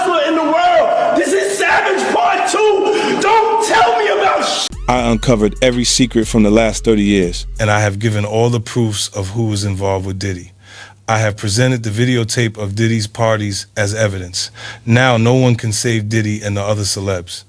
hustler in the world. This is Savage Part 2. Don't tell me about I uncovered every secret from the last 30 years. And I have given all the proofs of who was involved with Diddy. I have presented the videotape of Diddy's parties as evidence. Now no one can save Diddy and the other celebs.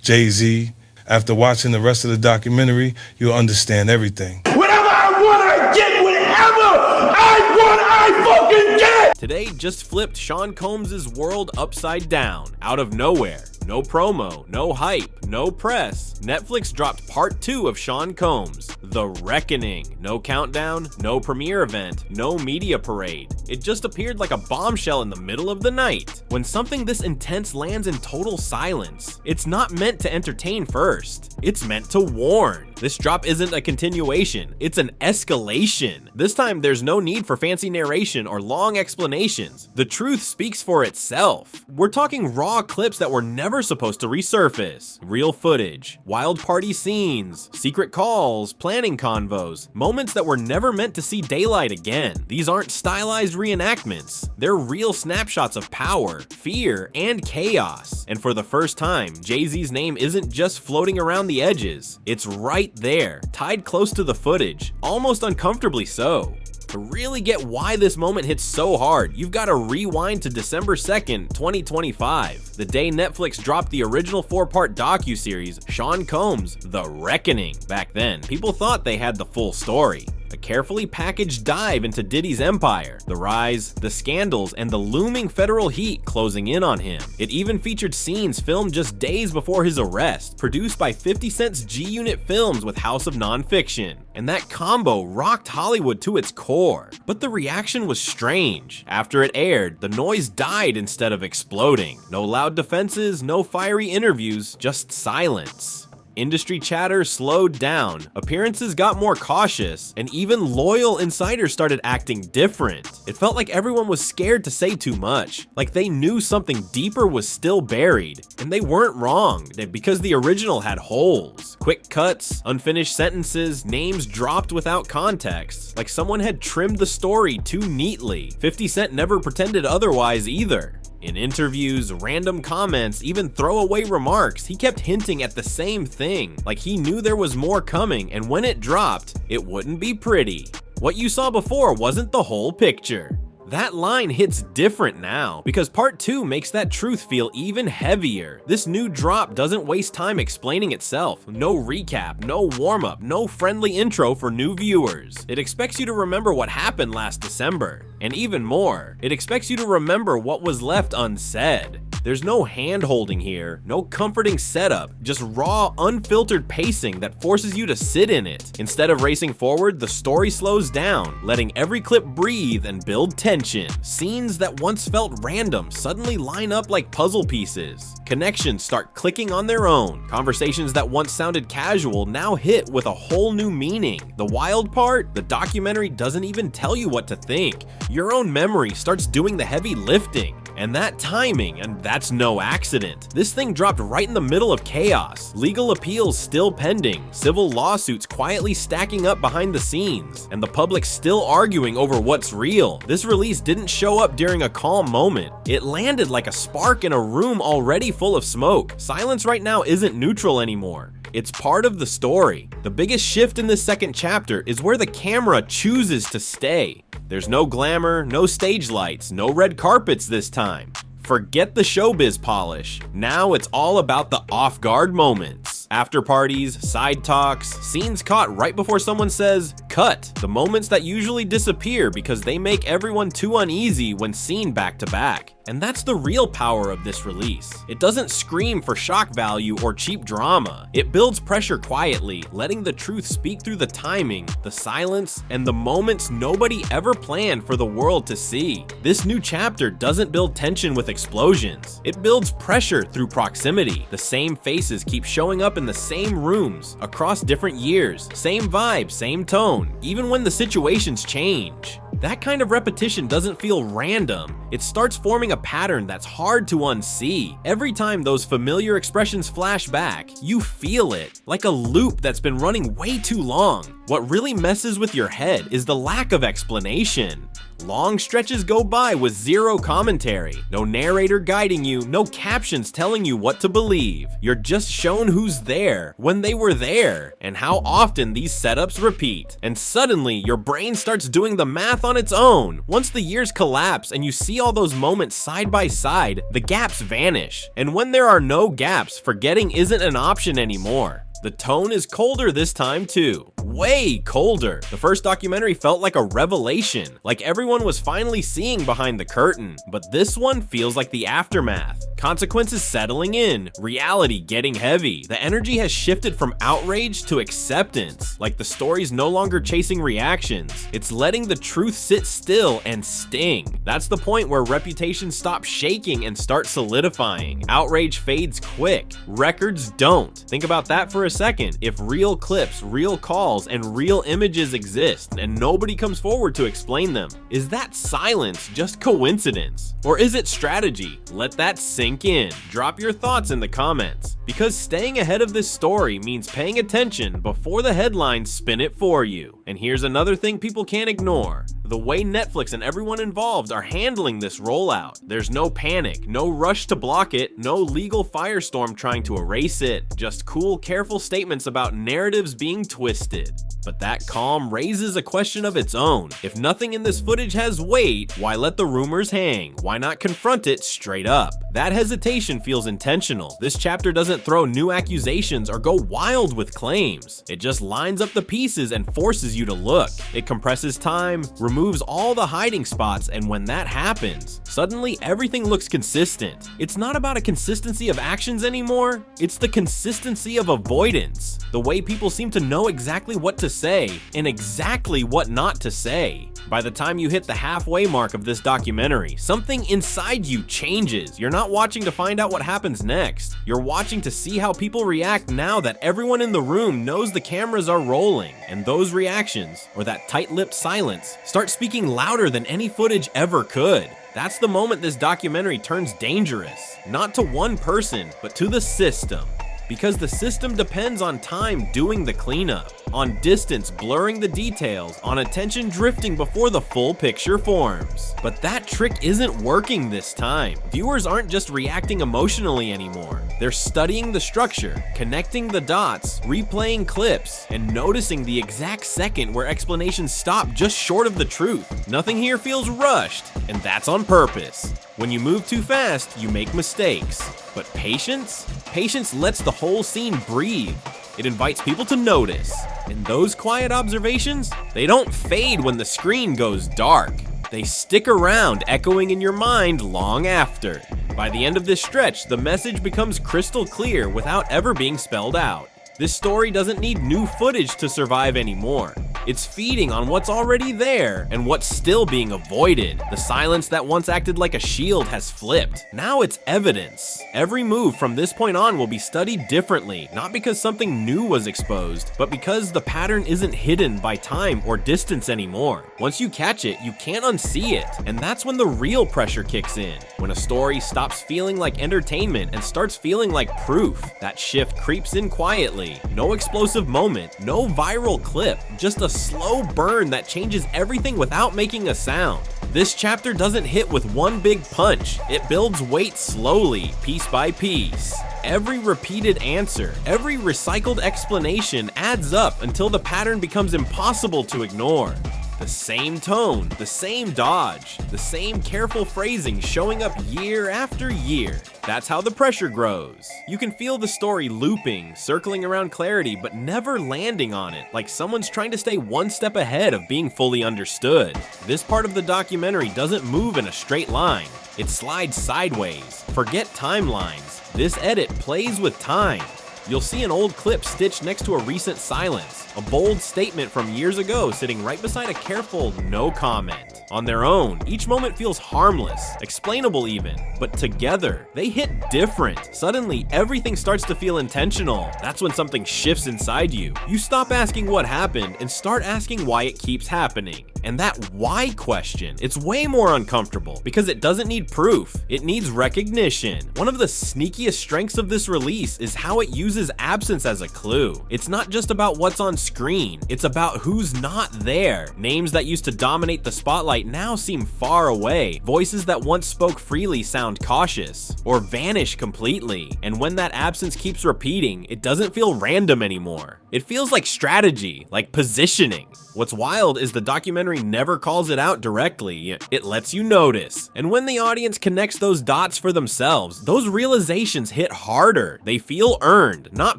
Jay-Z, after watching the rest of the documentary, you'll understand everything. Whatever I want, I get. Whatever I want, I fucking get. Today just flipped Sean Combs' world upside down, out of nowhere. No promo, no hype, no press. Netflix dropped part 2 of Sean Combs, The Reckoning. No countdown, no premiere event, no media parade. It just appeared like a bombshell in the middle of the night. When something this intense lands in total silence, it's not meant to entertain first. It's meant to warn. This drop isn't a continuation, it's an escalation. This time there's no need for fancy narration or long explanations. The truth speaks for itself. We're talking raw clips that were never supposed to resurface. Real footage, wild party scenes, secret calls, planning convos, moments that were never meant to see daylight again. These aren't stylized reenactments. They're real snapshots of power, fear, and chaos. And for the first time, Jay-Z's name isn't just floating around the edges. It's right there, tied close to the footage, almost uncomfortably so. To really get why this moment hits so hard, you've got to rewind to December 2nd, 2025, the day Netflix dropped the original 4-part docuseries, Sean Combs, The Reckoning. Back then, people thought they had the full story. A carefully packaged dive into Diddy's empire, the rise, the scandals, and the looming federal heat closing in on him. It even featured scenes filmed just days before his arrest, produced by 50 Cent's G-Unit Films with House of Nonfiction. And that combo rocked Hollywood to its core. But the reaction was strange. After it aired, the noise died instead of exploding. No loud defenses, no fiery interviews, just silence. Industry chatter slowed down, appearances got more cautious, and even loyal insiders started acting different. It felt like everyone was scared to say too much, like they knew something deeper was still buried. And they weren't wrong, because the original had holes. Quick cuts, unfinished sentences, names dropped without context, like someone had trimmed the story too neatly. 50 Cent never pretended otherwise either. In interviews, random comments, even throwaway remarks, he kept hinting at the same thing, like he knew there was more coming, and when it dropped, it wouldn't be pretty. What you saw before wasn't the whole picture. That line hits different now, because part 2 makes that truth feel even heavier. This new drop doesn't waste time explaining itself. No recap, no warm-up, no friendly intro for new viewers. It expects you to remember what happened last December. And even more, it expects you to remember what was left unsaid. There's no hand-holding here, no comforting setup, just raw, unfiltered pacing that forces you to sit in it. Instead of racing forward, the story slows down, letting every clip breathe and build tension. Scenes that once felt random suddenly line up like puzzle pieces. Connections start clicking on their own. Conversations that once sounded casual now hit with a whole new meaning. The wild part? The documentary doesn't even tell you what to think. Your own memory starts doing the heavy lifting. And that timing, and that's no accident. This thing dropped right in the middle of chaos. Legal appeals still pending, civil lawsuits quietly stacking up behind the scenes, and the public still arguing over what's real. This release didn't show up during a calm moment. It landed like a spark in a room already full of smoke. Silence right now isn't neutral anymore. It's part of the story. The biggest shift in this second chapter is where the camera chooses to stay. There's no glamour, no stage lights, no red carpets this time. Forget the showbiz polish. Now it's all about the off-guard moments. After parties, side talks, scenes caught right before someone says, cut. The moments that usually disappear because they make everyone too uneasy when seen back to back. And that's the real power of this release. It doesn't scream for shock value or cheap drama. It builds pressure quietly, letting the truth speak through the timing, the silence, and the moments nobody ever planned for the world to see. This new chapter doesn't build tension with explosions. It builds pressure through proximity. The same faces keep showing up in the same rooms, across different years, same vibe, same tone, even when the situations change. That kind of repetition doesn't feel random. It starts forming a pattern that's hard to unsee. Every time those familiar expressions flash back, you feel it, like a loop that's been running way too long. What really messes with your head is the lack of explanation. Long stretches go by with zero commentary, no narrator guiding you, no captions telling you what to believe. You're just shown who's there, when they were there, and how often these setups repeat. And suddenly, your brain starts doing the math on its own. Once the years collapse and you see all those moments side by side, the gaps vanish. And when there are no gaps, forgetting isn't an option anymore. The tone is colder this time too. Way colder. The first documentary felt like a revelation, like everyone was finally seeing behind the curtain. But this one feels like the aftermath. Consequences settling in, reality getting heavy. The energy has shifted from outrage to acceptance, like the story's no longer chasing reactions. It's letting the truth sit still and sting. That's the point where reputations stop shaking and start solidifying. Outrage fades quick. Records don't. Think about that for a second. If real clips, real calls, and real images exist and nobody comes forward to explain them, is that silence just coincidence? Or is it strategy? Let that sink in. Drop your thoughts in the comments. Because staying ahead of this story means paying attention before the headlines spin it for you. And here's another thing people can't ignore. The way Netflix and everyone involved are handling this rollout. There's no panic, no rush to block it, no legal firestorm trying to erase it, just cool, careful statements about narratives being twisted. But that calm raises a question of its own. If nothing in this footage has weight, why let the rumors hang? Why not confront it straight up? That hesitation feels intentional. This chapter doesn't throw new accusations or go wild with claims. It just lines up the pieces and forces you to look. It compresses time, removes all the hiding spots, and when that happens, suddenly everything looks consistent. It's not about a consistency of actions anymore, it's the consistency of avoidance. The way people seem to know exactly what to say and exactly what not to say. By the time you hit the halfway mark of this documentary, something inside you changes. You're not watching to find out what happens next. You're watching to see how people react now that everyone in the room knows the cameras are rolling. And those reactions, or that tight-lipped silence, start speaking louder than any footage ever could. That's the moment this documentary turns dangerous. Not to one person, but to the system. Because the system depends on time doing the cleanup, on distance blurring the details, on attention drifting before the full picture forms. But that trick isn't working this time. Viewers aren't just reacting emotionally anymore. They're studying the structure, connecting the dots, replaying clips, and noticing the exact second where explanations stop just short of the truth. Nothing here feels rushed, and that's on purpose. When you move too fast, you make mistakes. But patience? Patience lets the whole scene breathe. It invites people to notice. And those quiet observations, they don't fade when the screen goes dark. They stick around, echoing in your mind long after. By the end of this stretch, the message becomes crystal clear without ever being spelled out. This story doesn't need new footage to survive anymore. It's feeding on what's already there and what's still being avoided. The silence that once acted like a shield has flipped. Now it's evidence. Every move from this point on will be studied differently, not because something new was exposed, but because the pattern isn't hidden by time or distance anymore. Once you catch it, you can't unsee it. And that's when the real pressure kicks in. When a story stops feeling like entertainment and starts feeling like proof. That shift creeps in quietly. No explosive moment, no viral clip, just a slow burn that changes everything without making a sound. This chapter doesn't hit with one big punch. It builds weight slowly, piece by piece. Every repeated answer, every recycled explanation adds up until the pattern becomes impossible to ignore. The same tone, the same dodge, the same careful phrasing showing up year after year. That's how the pressure grows. You can feel the story looping, circling around clarity, but never landing on it, like someone's trying to stay one step ahead of being fully understood. This part of the documentary doesn't move in a straight line. It slides sideways. Forget timelines. This edit plays with time. You'll see an old clip stitched next to a recent silence, a bold statement from years ago sitting right beside a careful no comment. On their own, each moment feels harmless, explainable even, but together, they hit different. Suddenly, everything starts to feel intentional. That's when something shifts inside you. You stop asking what happened and start asking why it keeps happening. And that why question, it's way more uncomfortable because it doesn't need proof, it needs recognition. One of the sneakiest strengths of this release is how it uses uses absence as a clue. It's not just about what's on screen, it's about who's not there. Names that used to dominate the spotlight now seem far away. Voices that once spoke freely sound cautious, or vanish completely. And when that absence keeps repeating, it doesn't feel random anymore. It feels like strategy, like positioning. What's wild is the documentary never calls it out directly, it lets you notice. And when the audience connects those dots for themselves, those realizations hit harder. They feel earned, not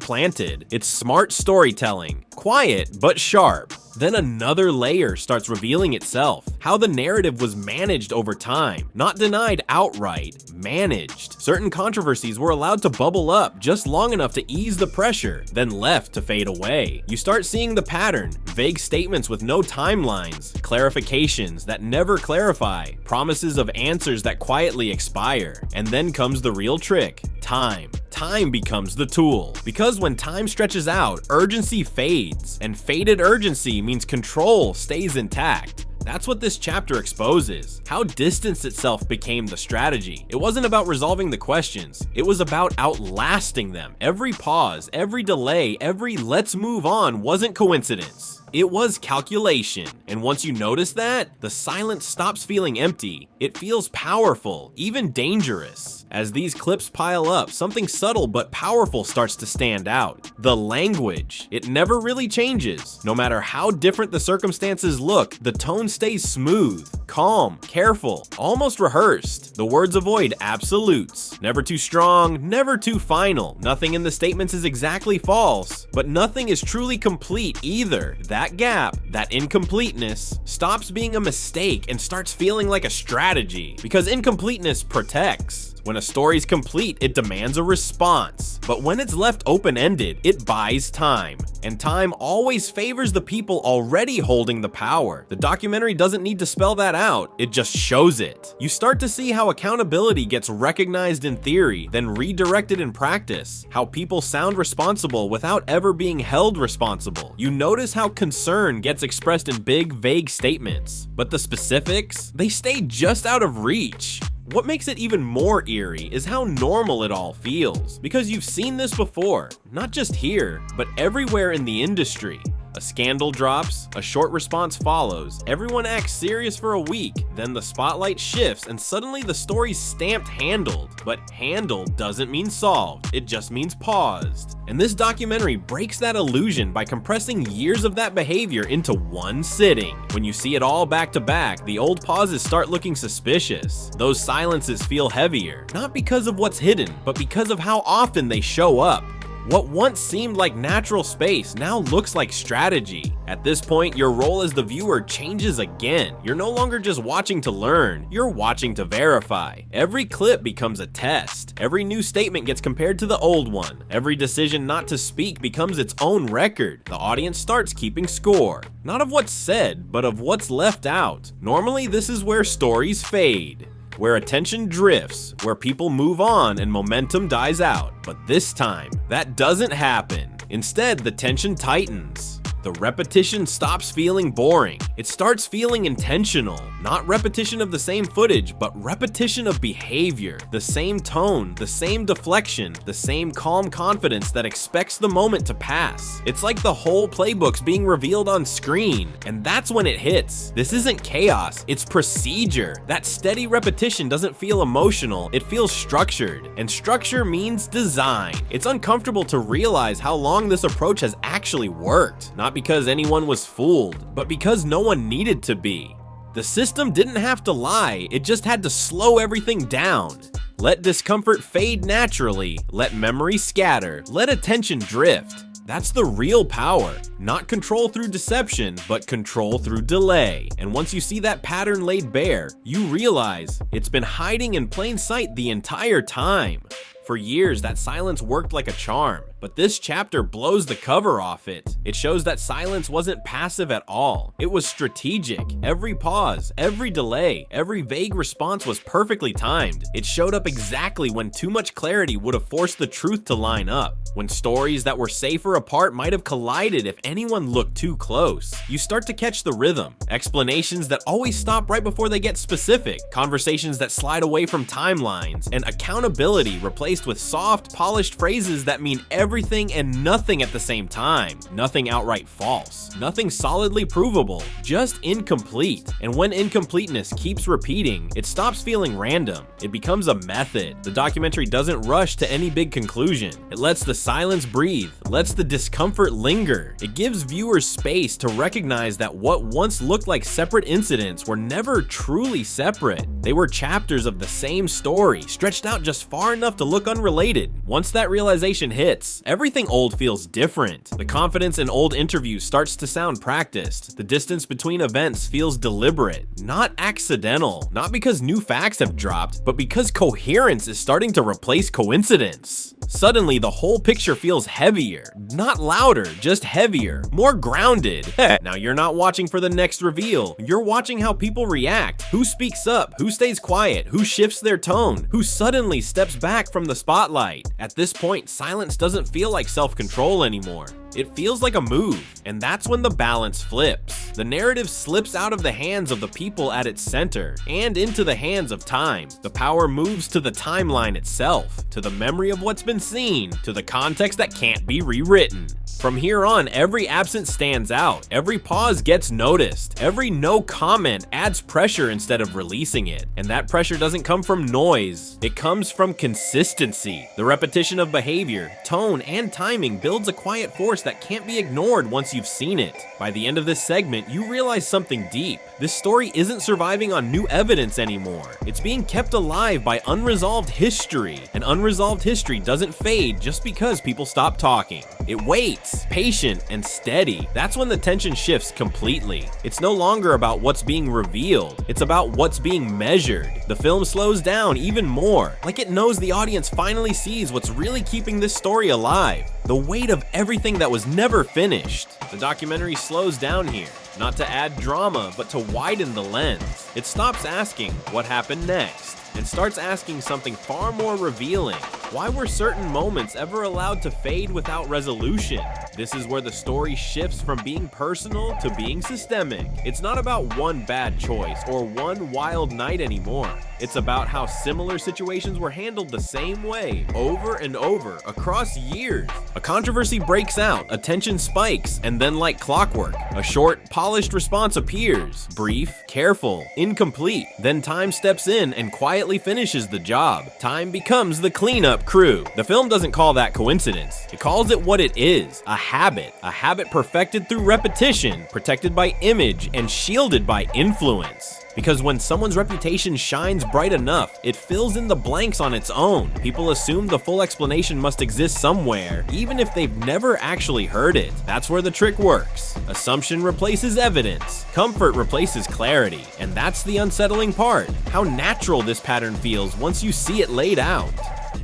planted. It's smart storytelling, quiet but sharp. Then another layer starts revealing itself. How the narrative was managed over time, not denied outright, managed. Certain controversies were allowed to bubble up just long enough to ease the pressure, then left to fade away. You start seeing the pattern, vague statements with no timelines, clarifications that never clarify, promises of answers that quietly expire. And then comes the real trick, time. Time becomes the tool. Because when time stretches out, urgency fades, and faded urgency means control stays intact. That's what this chapter exposes, how distance itself became the strategy. It wasn't about resolving the questions, it was about outlasting them. Every pause, every delay, every let's move on wasn't coincidence. It was calculation. And once you notice that, the silence stops feeling empty. It feels powerful, even dangerous. As these clips pile up, something subtle but powerful starts to stand out. The language. It never really changes. No matter how different the circumstances look, the tone stays smooth, calm, careful, almost rehearsed. The words avoid absolutes. Never too strong, never too final. Nothing in the statements is exactly false, but nothing is truly complete either. That gap, that incompleteness, stops being a mistake and starts feeling like a strategy, because incompleteness protects. When a story's complete, it demands a response. But when it's left open-ended, it buys time. And time always favors the people already holding the power. The documentary doesn't need to spell that out, it just shows it. You start to see how accountability gets recognized in theory, then redirected in practice. How people sound responsible without ever being held responsible. You notice how concern gets expressed in big, vague statements. But the specifics, they stay just out of reach. What makes it even more eerie is how normal it all feels, because you've seen this before, not just here, but everywhere in the industry. A scandal drops, a short response follows, everyone acts serious for a week, then the spotlight shifts and suddenly the story's stamped handled. But handled doesn't mean solved, it just means paused. And this documentary breaks that illusion by compressing years of that behavior into one sitting. When you see it all back to back, the old pauses start looking suspicious. Those silences feel heavier, not because of what's hidden, but because of how often they show up. What once seemed like natural space now looks like strategy. At this point, your role as the viewer changes again. You're no longer just watching to learn, you're watching to verify. Every clip becomes a test. Every new statement gets compared to the old one. Every decision not to speak becomes its own record. The audience starts keeping score. Not of what's said, but of what's left out. Normally, this is where stories fade, where attention drifts, where people move on and momentum dies out. But this time, that doesn't happen. Instead, the tension tightens. The repetition stops feeling boring. It starts feeling intentional. Not repetition of the same footage, but repetition of behavior. The same tone, the same deflection, the same calm confidence that expects the moment to pass. It's like the whole playbook's being revealed on screen, and that's when it hits. This isn't chaos, it's procedure. That steady repetition doesn't feel emotional, it feels structured. And structure means design. It's uncomfortable to realize how long this approach has actually worked. Not because anyone was fooled, but because no one needed to be. The system didn't have to lie, it just had to slow everything down. Let discomfort fade naturally, let memory scatter, let attention drift. That's the real power. Not control through deception, but control through delay. And once you see that pattern laid bare, you realize it's been hiding in plain sight the entire time. For years, that silence worked like a charm, but this chapter blows the cover off it. It shows that silence wasn't passive at all. It was strategic. Every pause, every delay, every vague response was perfectly timed. It showed up exactly when too much clarity would have forced the truth to line up. When stories that were safer apart might have collided if anyone looked too close. You start to catch the rhythm. Explanations that always stop right before they get specific. Conversations that slide away from timelines. And accountability replaced with soft, polished phrases that mean everything everything and nothing at the same time. Nothing outright false. Nothing solidly provable. Just incomplete. And when incompleteness keeps repeating, it stops feeling random. It becomes a method. The documentary doesn't rush to any big conclusion. It lets the silence breathe, lets the discomfort linger. It gives viewers space to recognize that what once looked like separate incidents were never truly separate. They were chapters of the same story, stretched out just far enough to look unrelated. Once that realization hits, everything old feels different. The confidence in old interviews starts to sound practiced. The distance between events feels deliberate, not accidental. Not because new facts have dropped, but because coherence is starting to replace coincidence. Suddenly, the whole picture feels heavier. Not louder, just heavier. More grounded. Now you're not watching for the next reveal. You're watching how people react. Who speaks up? Who stays quiet? Who shifts their tone? Who suddenly steps back from the spotlight? At this point, silence doesn't feel like self-control anymore. It feels like a move, and that's when the balance flips. The narrative slips out of the hands of the people at its center and into the hands of time. The power moves to the timeline itself, to the memory of what's been seen, to the context that can't be rewritten. From here on, every absence stands out, every pause gets noticed, every no comment adds pressure instead of releasing it. And that pressure doesn't come from noise, it comes from consistency. The repetition of behavior, tone, and timing builds a quiet force that can't be ignored once you've seen it. By the end of this segment, you realize something deep. This story isn't surviving on new evidence anymore. It's being kept alive by unresolved history. And unresolved history doesn't fade just because people stop talking. It waits, patient and steady. That's when the tension shifts completely. It's no longer about what's being revealed. It's about what's being measured. The film slows down even more, like it knows the audience finally sees what's really keeping this story alive. The weight of everything that was never finished. The documentary slows down here, not to add drama, but to widen the lens. It stops asking what happened next and starts asking something far more revealing. Why were certain moments ever allowed to fade without resolution? This is where the story shifts from being personal to being systemic. It's not about one bad choice or one wild night anymore. It's about how similar situations were handled the same way over and over across years. A controversy breaks out, attention spikes, and then like clockwork, a short, polished response appears. Brief, careful, incomplete. Then time steps in and quietly finishes the job. Time becomes the cleanup crew. The film doesn't call that coincidence. It calls it what it is, a habit perfected through repetition, protected by image, and shielded by influence. Because when someone's reputation shines bright enough, it fills in the blanks on its own. People assume the full explanation must exist somewhere, even if they've never actually heard it. That's where the trick works. Assumption replaces evidence. Comfort replaces clarity. And that's the unsettling part. How natural this pattern feels once you see it laid out.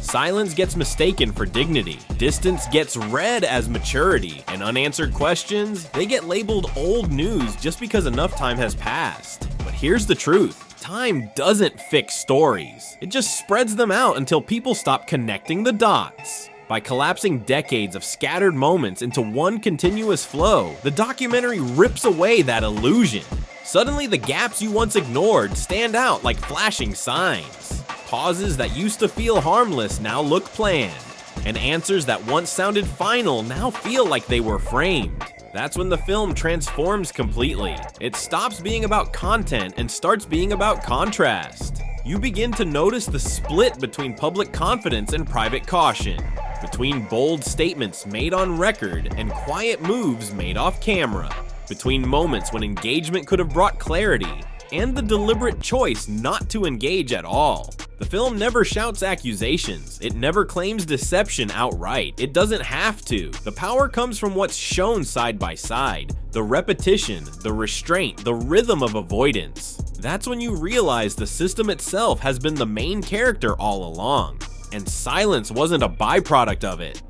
Silence gets mistaken for dignity, distance gets read as maturity, and unanswered questions, they get labeled old news just because enough time has passed. But here's the truth. Time doesn't fix stories. It just spreads them out until people stop connecting the dots. By collapsing decades of scattered moments into one continuous flow, the documentary rips away that illusion. Suddenly, the gaps you once ignored stand out like flashing signs. Pauses that used to feel harmless now look planned, and answers that once sounded final now feel like they were framed. That's when the film transforms completely. It stops being about content and starts being about contrast. You begin to notice the split between public confidence and private caution, between bold statements made on record and quiet moves made off camera, between moments when engagement could have brought clarity and the deliberate choice not to engage at all. The film never shouts accusations. It never claims deception outright. It doesn't have to. The power comes from what's shown side by side. The repetition, the restraint, the rhythm of avoidance. That's when you realize the system itself has been the main character all along. And silence wasn't a byproduct of it.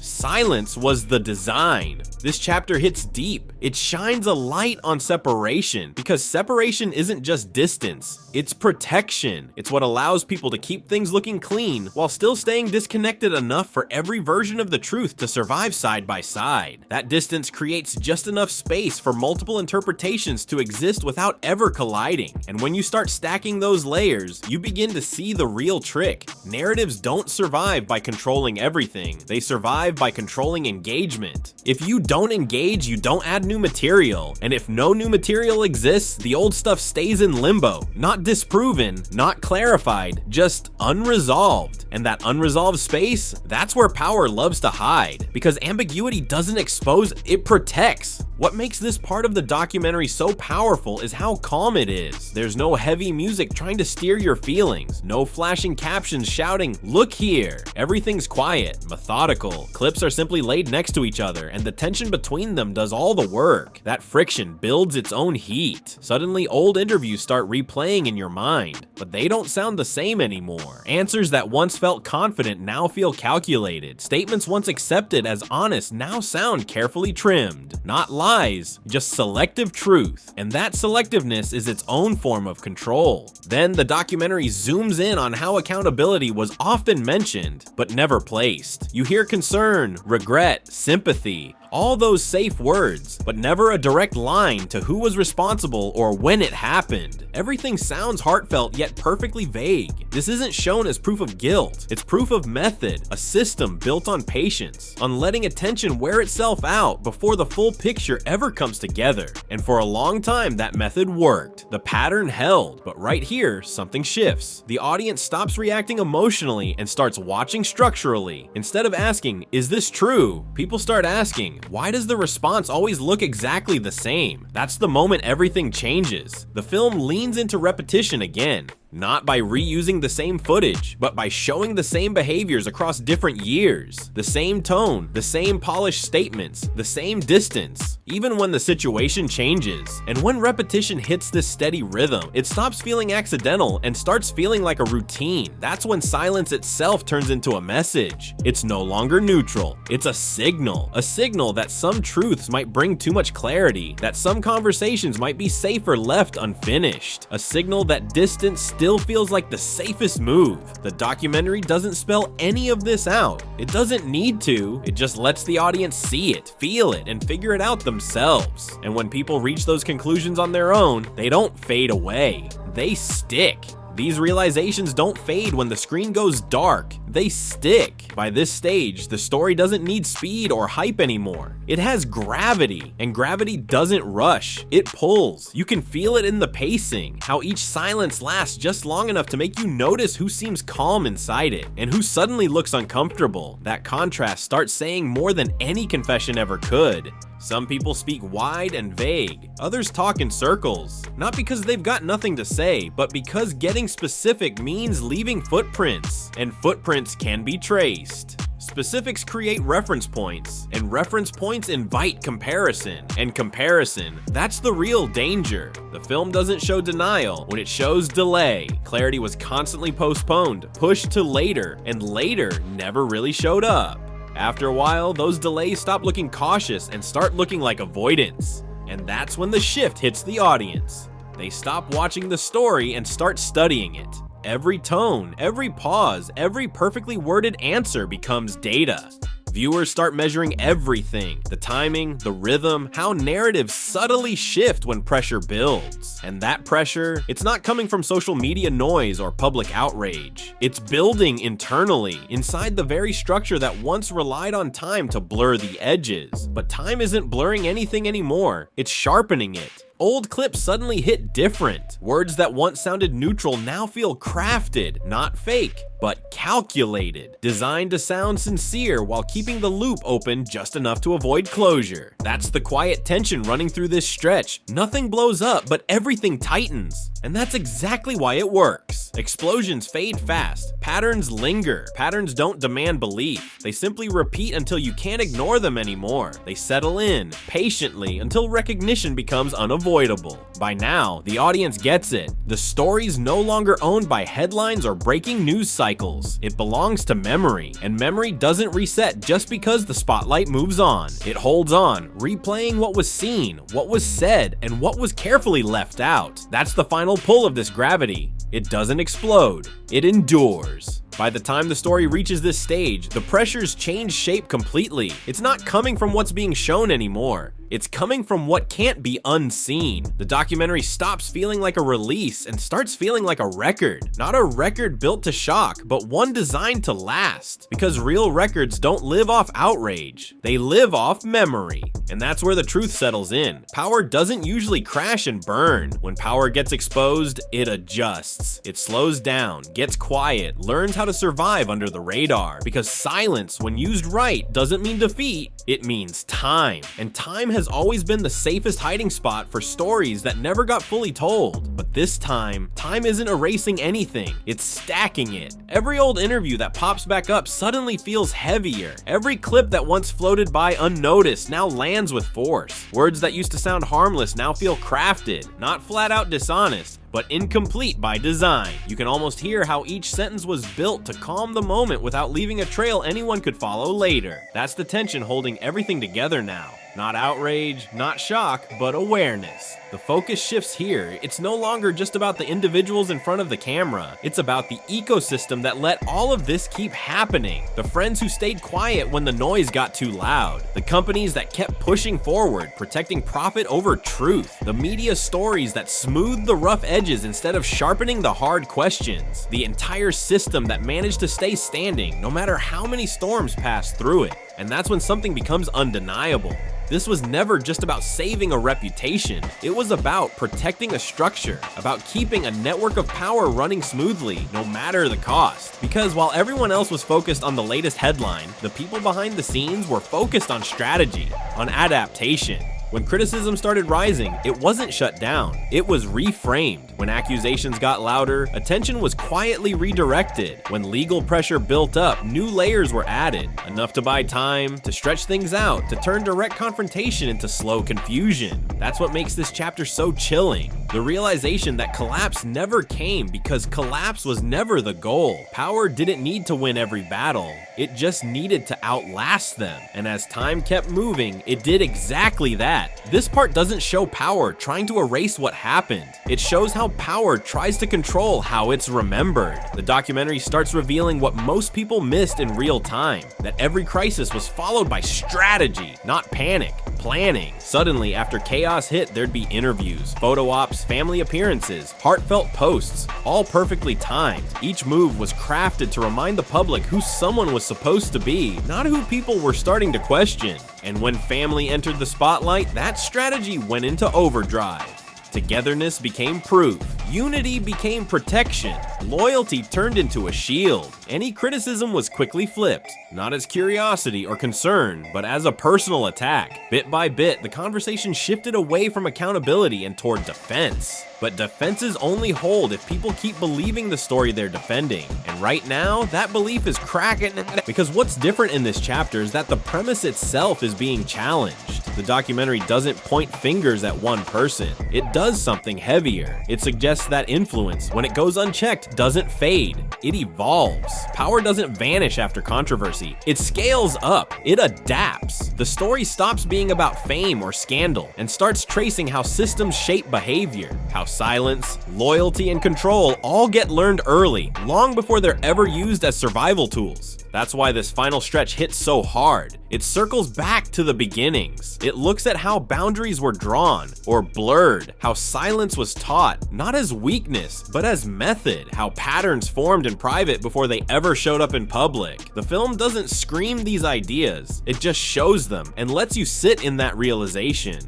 Silence was the design. This chapter hits deep. It shines a light on separation, because separation isn't just distance, it's protection. It's what allows people to keep things looking clean while still staying disconnected enough for every version of the truth to survive side by side. That distance creates just enough space for multiple interpretations to exist without ever colliding. And when you start stacking those layers, you begin to see the real trick. Narratives don't survive by controlling everything, they survive by controlling engagement. If you don't engage, you don't add new material, and if no new material exists, the old stuff stays in limbo, not disproven, not clarified, just unresolved. And that unresolved space, that's where power loves to hide, because ambiguity doesn't expose, it protects. What makes this part of the documentary so powerful is how calm it is. There's no heavy music trying to steer your feelings, no flashing captions shouting, "Look here." Everything's quiet, methodical. Clips are simply laid next to each other, and the tension between them does all the work. That friction builds its own heat. Suddenly, old interviews start replaying in your mind, but they don't sound the same anymore. Answers that once felt confident now feel calculated. Statements once accepted as honest now sound carefully trimmed. Not lies, just selective truth. And that selectiveness is its own form of control. Then the documentary zooms in on how accountability was often mentioned, but never placed. You hear concern, regret, sympathy, all those safe words, but never a direct line to who was responsible or when it happened. Everything sounds heartfelt yet perfectly vague. This isn't shown as proof of guilt, it's proof of method, a system built on patience, on letting attention wear itself out before the full picture ever comes together. And for a long time that method worked. The pattern held, but right here something shifts. The audience stops reacting emotionally and starts watching structurally. Instead of asking, "Is this true?" people start asking, why does the response always look exactly the same? That's the moment everything changes. The film leans into repetition again. Not by reusing the same footage, but by showing the same behaviors across different years. The same tone, the same polished statements, the same distance, even when the situation changes. And when repetition hits this steady rhythm, it stops feeling accidental and starts feeling like a routine. That's when silence itself turns into a message. It's no longer neutral, it's a signal that some truths might bring too much clarity, that some conversations might be safer left unfinished, a signal that distance still feels like the safest move. The documentary doesn't spell any of this out. It doesn't need to, it just lets the audience see it, feel it, and figure it out themselves. And when people reach those conclusions on their own, they don't fade away, they stick. These realizations don't fade when the screen goes dark, they stick. By this stage, the story doesn't need speed or hype anymore. It has gravity, and gravity doesn't rush, it pulls. You can feel it in the pacing, how each silence lasts just long enough to make you notice who seems calm inside it, and who suddenly looks uncomfortable. That contrast starts saying more than any confession ever could. Some people speak wide and vague, others talk in circles, not because they've got nothing to say, but because getting specific means leaving footprints, and footprints can be traced. Specifics create reference points, and reference points invite comparison, and comparison, that's the real danger. The film doesn't show denial when it shows delay. Clarity was constantly postponed, pushed to later, and later never really showed up. After a while, those delays stop looking cautious and start looking like avoidance. And that's when the shift hits the audience. They stop watching the story and start studying it. Every tone, every pause, every perfectly worded answer becomes data. Viewers start measuring everything, the timing, the rhythm, how narratives subtly shift when pressure builds. And that pressure, it's not coming from social media noise or public outrage. It's building internally, inside the very structure that once relied on time to blur the edges. But time isn't blurring anything anymore, it's sharpening it. Old clips suddenly hit different. Words that once sounded neutral now feel crafted, not fake, but calculated. Designed to sound sincere while keeping the loop open just enough to avoid closure. That's the quiet tension running through this stretch. Nothing blows up, but everything tightens. And that's exactly why it works. Explosions fade fast, patterns linger. Patterns don't demand belief. They simply repeat until you can't ignore them anymore. They settle in, patiently, until recognition becomes unavoidable. By now, the audience gets it. The story's no longer owned by headlines or breaking news cycles. It belongs to memory, and memory doesn't reset just because the spotlight moves on. It holds on, replaying what was seen, what was said, and what was carefully left out. That's the final pull of this gravity. It doesn't explode, it endures. By the time the story reaches this stage, the pressures change shape completely. It's not coming from what's being shown anymore. It's coming from what can't be unseen. The documentary stops feeling like a release and starts feeling like a record. Not a record built to shock, but one designed to last. Because real records don't live off outrage. They live off memory. And that's where the truth settles in. Power doesn't usually crash and burn. When power gets exposed, it adjusts. It slows down, gets quiet, learns how to survive under the radar. Because silence, when used right, doesn't mean defeat, it means time. And time has always been the safest hiding spot for stories that never got fully told. But this time isn't erasing anything, it's stacking it. Every old interview that pops back up suddenly feels heavier. Every clip that once floated by unnoticed now lands with force. Words that used to sound harmless now feel crafted, not flat out dishonest, but incomplete by design. You can almost hear how each sentence was built to calm the moment without leaving a trail anyone could follow later. That's the tension holding everything together now. Not outrage, not shock, but awareness. The focus shifts here. It's no longer just about the individuals in front of the camera. It's about the ecosystem that let all of this keep happening. The friends who stayed quiet when the noise got too loud. The companies that kept pushing forward, protecting profit over truth. The media stories that smoothed the rough edges instead of sharpening the hard questions. The entire system that managed to stay standing no matter how many storms passed through it. And that's when something becomes undeniable. This was never just about saving a reputation. It was about protecting a structure, about keeping a network of power running smoothly, no matter the cost. Because while everyone else was focused on the latest headline, the people behind the scenes were focused on strategy, on adaptation. When criticism started rising, it wasn't shut down, it was reframed. When accusations got louder, attention was quietly redirected. When legal pressure built up, new layers were added, enough to buy time, to stretch things out, to turn direct confrontation into slow confusion. That's what makes this chapter so chilling. The realization that collapse never came because collapse was never the goal. Power didn't need to win every battle, it just needed to outlast them. And as time kept moving, it did exactly that. This part doesn't show power trying to erase what happened. It shows how power tries to control how it's remembered. The documentary starts revealing what most people missed in real time, that every crisis was followed by strategy, not panic. Planning. Suddenly, after chaos hit, there'd be interviews, photo ops, family appearances, heartfelt posts, all perfectly timed. Each move was crafted to remind the public who someone was supposed to be, not who people were starting to question. And when family entered the spotlight, that strategy went into overdrive. Togetherness became proof. Unity became protection. Loyalty turned into a shield. Any criticism was quickly flipped, not as curiosity or concern, but as a personal attack. Bit by bit, the conversation shifted away from accountability and toward defense. But defenses only hold if people keep believing the story they're defending. And right now, that belief is cracking. Because what's different in this chapter is that the premise itself is being challenged. The documentary doesn't point fingers at one person. It does something heavier. It suggests that influence, when it goes unchecked, doesn't fade. It evolves. Power doesn't vanish after controversy. It scales up. It adapts. The story stops being about fame or scandal and starts tracing how systems shape behavior, how silence, loyalty, and control all get learned early, long before they're ever used as survival tools. That's why this final stretch hits so hard. It circles back to the beginnings. It looks at how boundaries were drawn or blurred, how silence was taught, not as weakness, but as method, how patterns formed in private before they ever showed up in public. The film doesn't scream these ideas, it just shows them and lets you sit in that realization.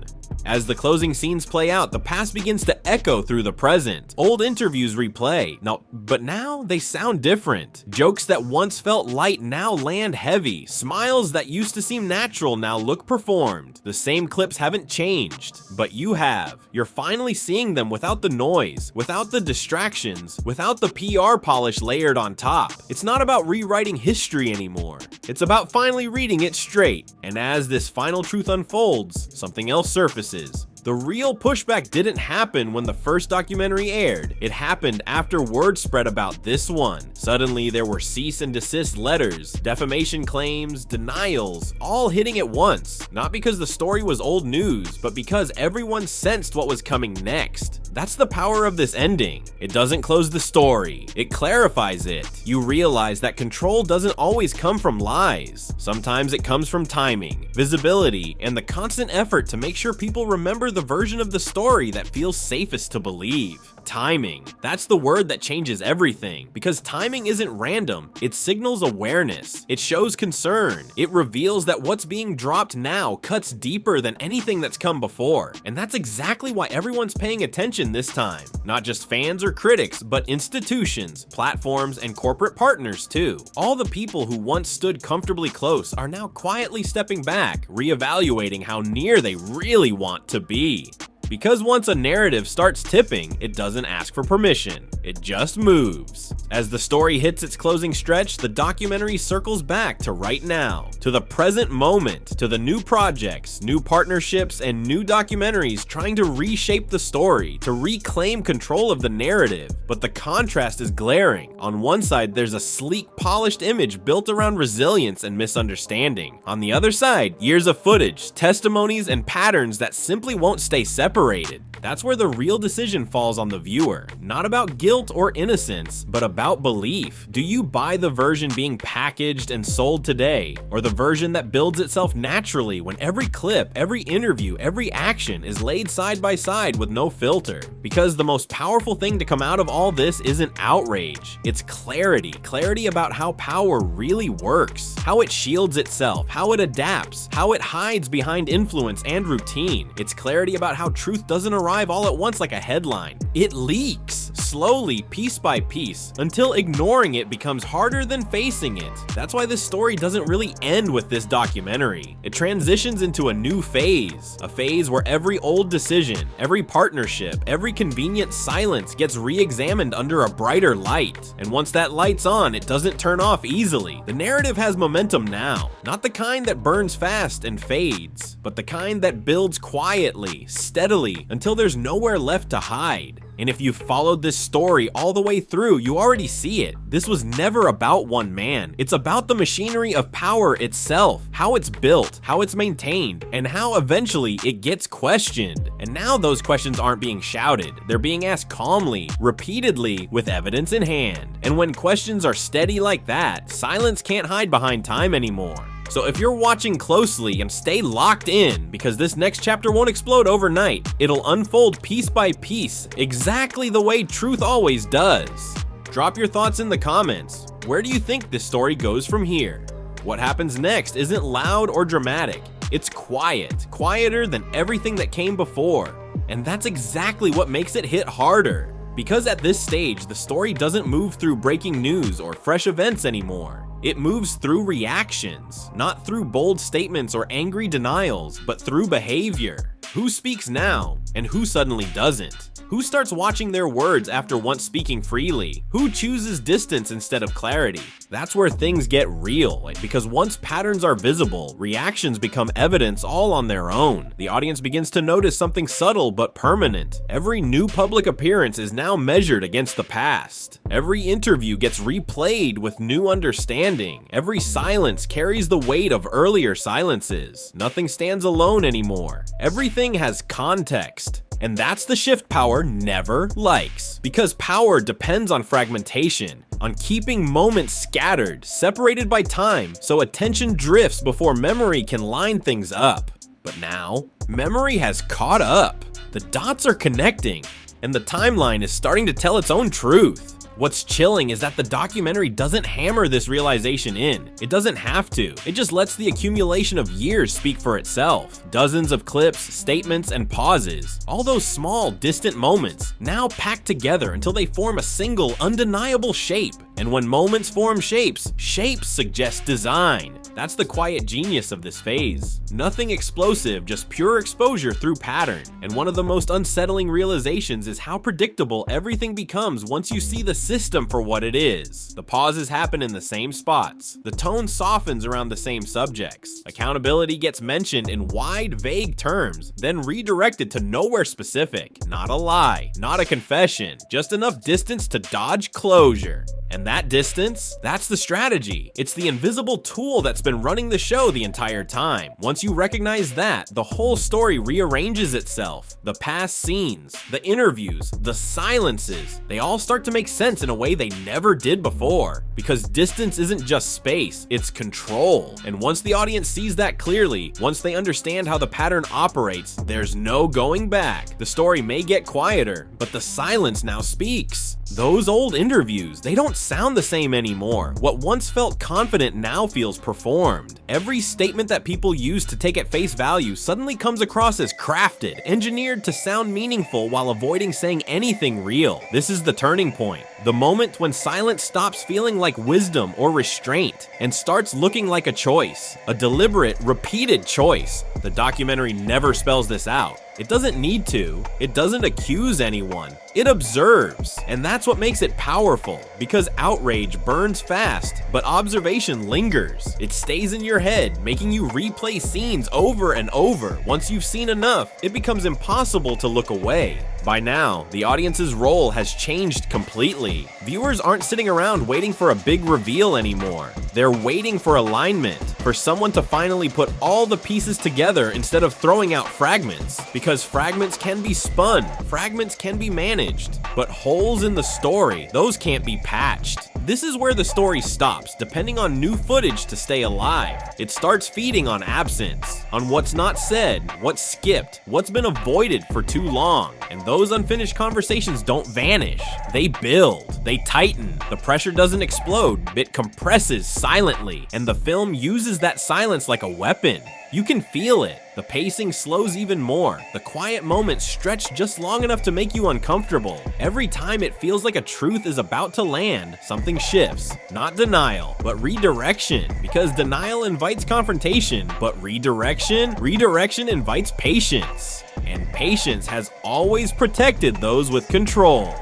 As the closing scenes play out, the past begins to echo through the present. Old interviews replay, but now they sound different. Jokes that once felt light now land heavy. Smiles that used to seem natural now look performed. The same clips haven't changed, but you have. You're finally seeing them without the noise, without the distractions, without the PR polish layered on top. It's not about rewriting history anymore. It's about finally reading it straight. And as this final truth unfolds, something else surfaces. The real pushback didn't happen when the first documentary aired. It happened after word spread about this one. Suddenly, there were cease and desist letters, defamation claims, denials, all hitting at once. Not because the story was old news, but because everyone sensed what was coming next. That's the power of this ending. It doesn't close the story, it clarifies it. You realize that control doesn't always come from lies. Sometimes it comes from timing, visibility, and the constant effort to make sure people remember the version of the story that feels safest to believe. Timing. That's the word that changes everything, because timing isn't random, it signals awareness, it shows concern, it reveals that what's being dropped now cuts deeper than anything that's come before, and that's exactly why everyone's paying attention this time. Not just fans or critics, but institutions, platforms, and corporate partners too. All the people who once stood comfortably close are now quietly stepping back, reevaluating how near they really want to be. Because once a narrative starts tipping, it doesn't ask for permission, it just moves. As the story hits its closing stretch, the documentary circles back to right now, to the present moment, to the new projects, new partnerships, and new documentaries trying to reshape the story, to reclaim control of the narrative. But the contrast is glaring. On one side, there's a sleek, polished image built around resilience and misunderstanding. On the other side, years of footage, testimonies, and patterns that simply won't stay separated. That's where the real decision falls on the viewer. Not about guilt or innocence, but about belief. Do you buy the version being packaged and sold today, or the version that builds itself naturally when every clip, every interview, every action is laid side by side with no filter? Because the most powerful thing to come out of all this isn't outrage, it's clarity. Clarity about how power really works, how it shields itself, how it adapts, how it hides behind influence and routine. It's clarity about how truth doesn't arrive all at once like a headline. It leaks, slowly, piece by piece, until ignoring it becomes harder than facing it. That's why this story doesn't really end with this documentary. It transitions into a new phase, a phase where every old decision, every partnership, every convenient silence gets re-examined under a brighter light. And once that light's on, it doesn't turn off easily. The narrative has momentum now, not the kind that burns fast and fades, but the kind that builds quietly, steadily, until there's nowhere left to hide. And if you've followed this story all the way through, you already see it. This was never about one man. It's about the machinery of power itself, how it's built, how it's maintained, and how eventually it gets questioned. And now those questions aren't being shouted. They're being asked calmly, repeatedly, with evidence in hand. And when questions are steady like that, silence can't hide behind time anymore. So if you're watching closely and stay locked in, because this next chapter won't explode overnight, it'll unfold piece by piece, exactly the way truth always does. Drop your thoughts in the comments. Where do you think this story goes from here? What happens next isn't loud or dramatic, it's quiet, quieter than everything that came before. And that's exactly what makes it hit harder. Because at this stage, the story doesn't move through breaking news or fresh events anymore. It moves through reactions, not through bold statements or angry denials, but through behavior. Who speaks now, and who suddenly doesn't? Who starts watching their words after once speaking freely? Who chooses distance instead of clarity? That's where things get real, because once patterns are visible, reactions become evidence all on their own. The audience begins to notice something subtle but permanent. Every new public appearance is now measured against the past. Every interview gets replayed with new understanding. Every silence carries the weight of earlier silences. Nothing stands alone anymore. Everything has context. And that's the shift power never likes. Because power depends on fragmentation, on keeping moments scattered, separated by time, so attention drifts before memory can line things up. But now, memory has caught up. The dots are connecting, and the timeline is starting to tell its own truth. What's chilling is that the documentary doesn't hammer this realization in. It doesn't have to. It just lets the accumulation of years speak for itself. Dozens of clips, statements, and pauses. All those small, distant moments, now packed together until they form a single, undeniable shape. And when moments form shapes, shapes suggest design. That's the quiet genius of this phase. Nothing explosive, just pure exposure through pattern. And one of the most unsettling realizations is how predictable everything becomes once you see the system for what it is. The pauses happen in the same spots. The tone softens around the same subjects. Accountability gets mentioned in wide, vague terms, then redirected to nowhere specific. Not a lie, not a confession, just enough distance to dodge closure. And And that distance, that's the strategy. It's the invisible tool that's been running the show the entire time. Once you recognize that, the whole story rearranges itself. The past scenes, the interviews, the silences, they all start to make sense in a way they never did before. Because distance isn't just space, it's control. And once the audience sees that clearly, once they understand how the pattern operates, there's no going back. The story may get quieter, but the silence now speaks. Those old interviews, they don't sound the same anymore. What once felt confident now feels performed. Every statement that people use to take at face value suddenly comes across as crafted, engineered to sound meaningful while avoiding saying anything real. This is the turning point. The moment when silence stops feeling like wisdom or restraint and starts looking like a choice, a deliberate, repeated choice. The documentary never spells this out. It doesn't need to. It doesn't accuse anyone. It observes. And that's what makes it powerful, because outrage burns fast, but observation lingers. It stays in your head, making you replay scenes over and over. Once you've seen enough, it becomes impossible to look away. By now, the audience's role has changed completely. Viewers aren't sitting around waiting for a big reveal anymore. They're waiting for alignment, for someone to finally put all the pieces together instead of throwing out fragments. Because fragments can be spun, fragments can be managed, but holes in the story, those can't be patched. This is where the story stops, depending on new footage to stay alive. It starts feeding on absence, on what's not said, what's skipped, what's been avoided for too long. And those unfinished conversations don't vanish. They build, they tighten. The pressure doesn't explode, it compresses silently. And the film uses that silence like a weapon. You can feel it. The pacing slows even more. The quiet moments stretch just long enough to make you uncomfortable. Every time it feels like a truth is about to land, something shifts. Not denial, but redirection. Because denial invites confrontation, but redirection invites patience. And patience has always protected those with control.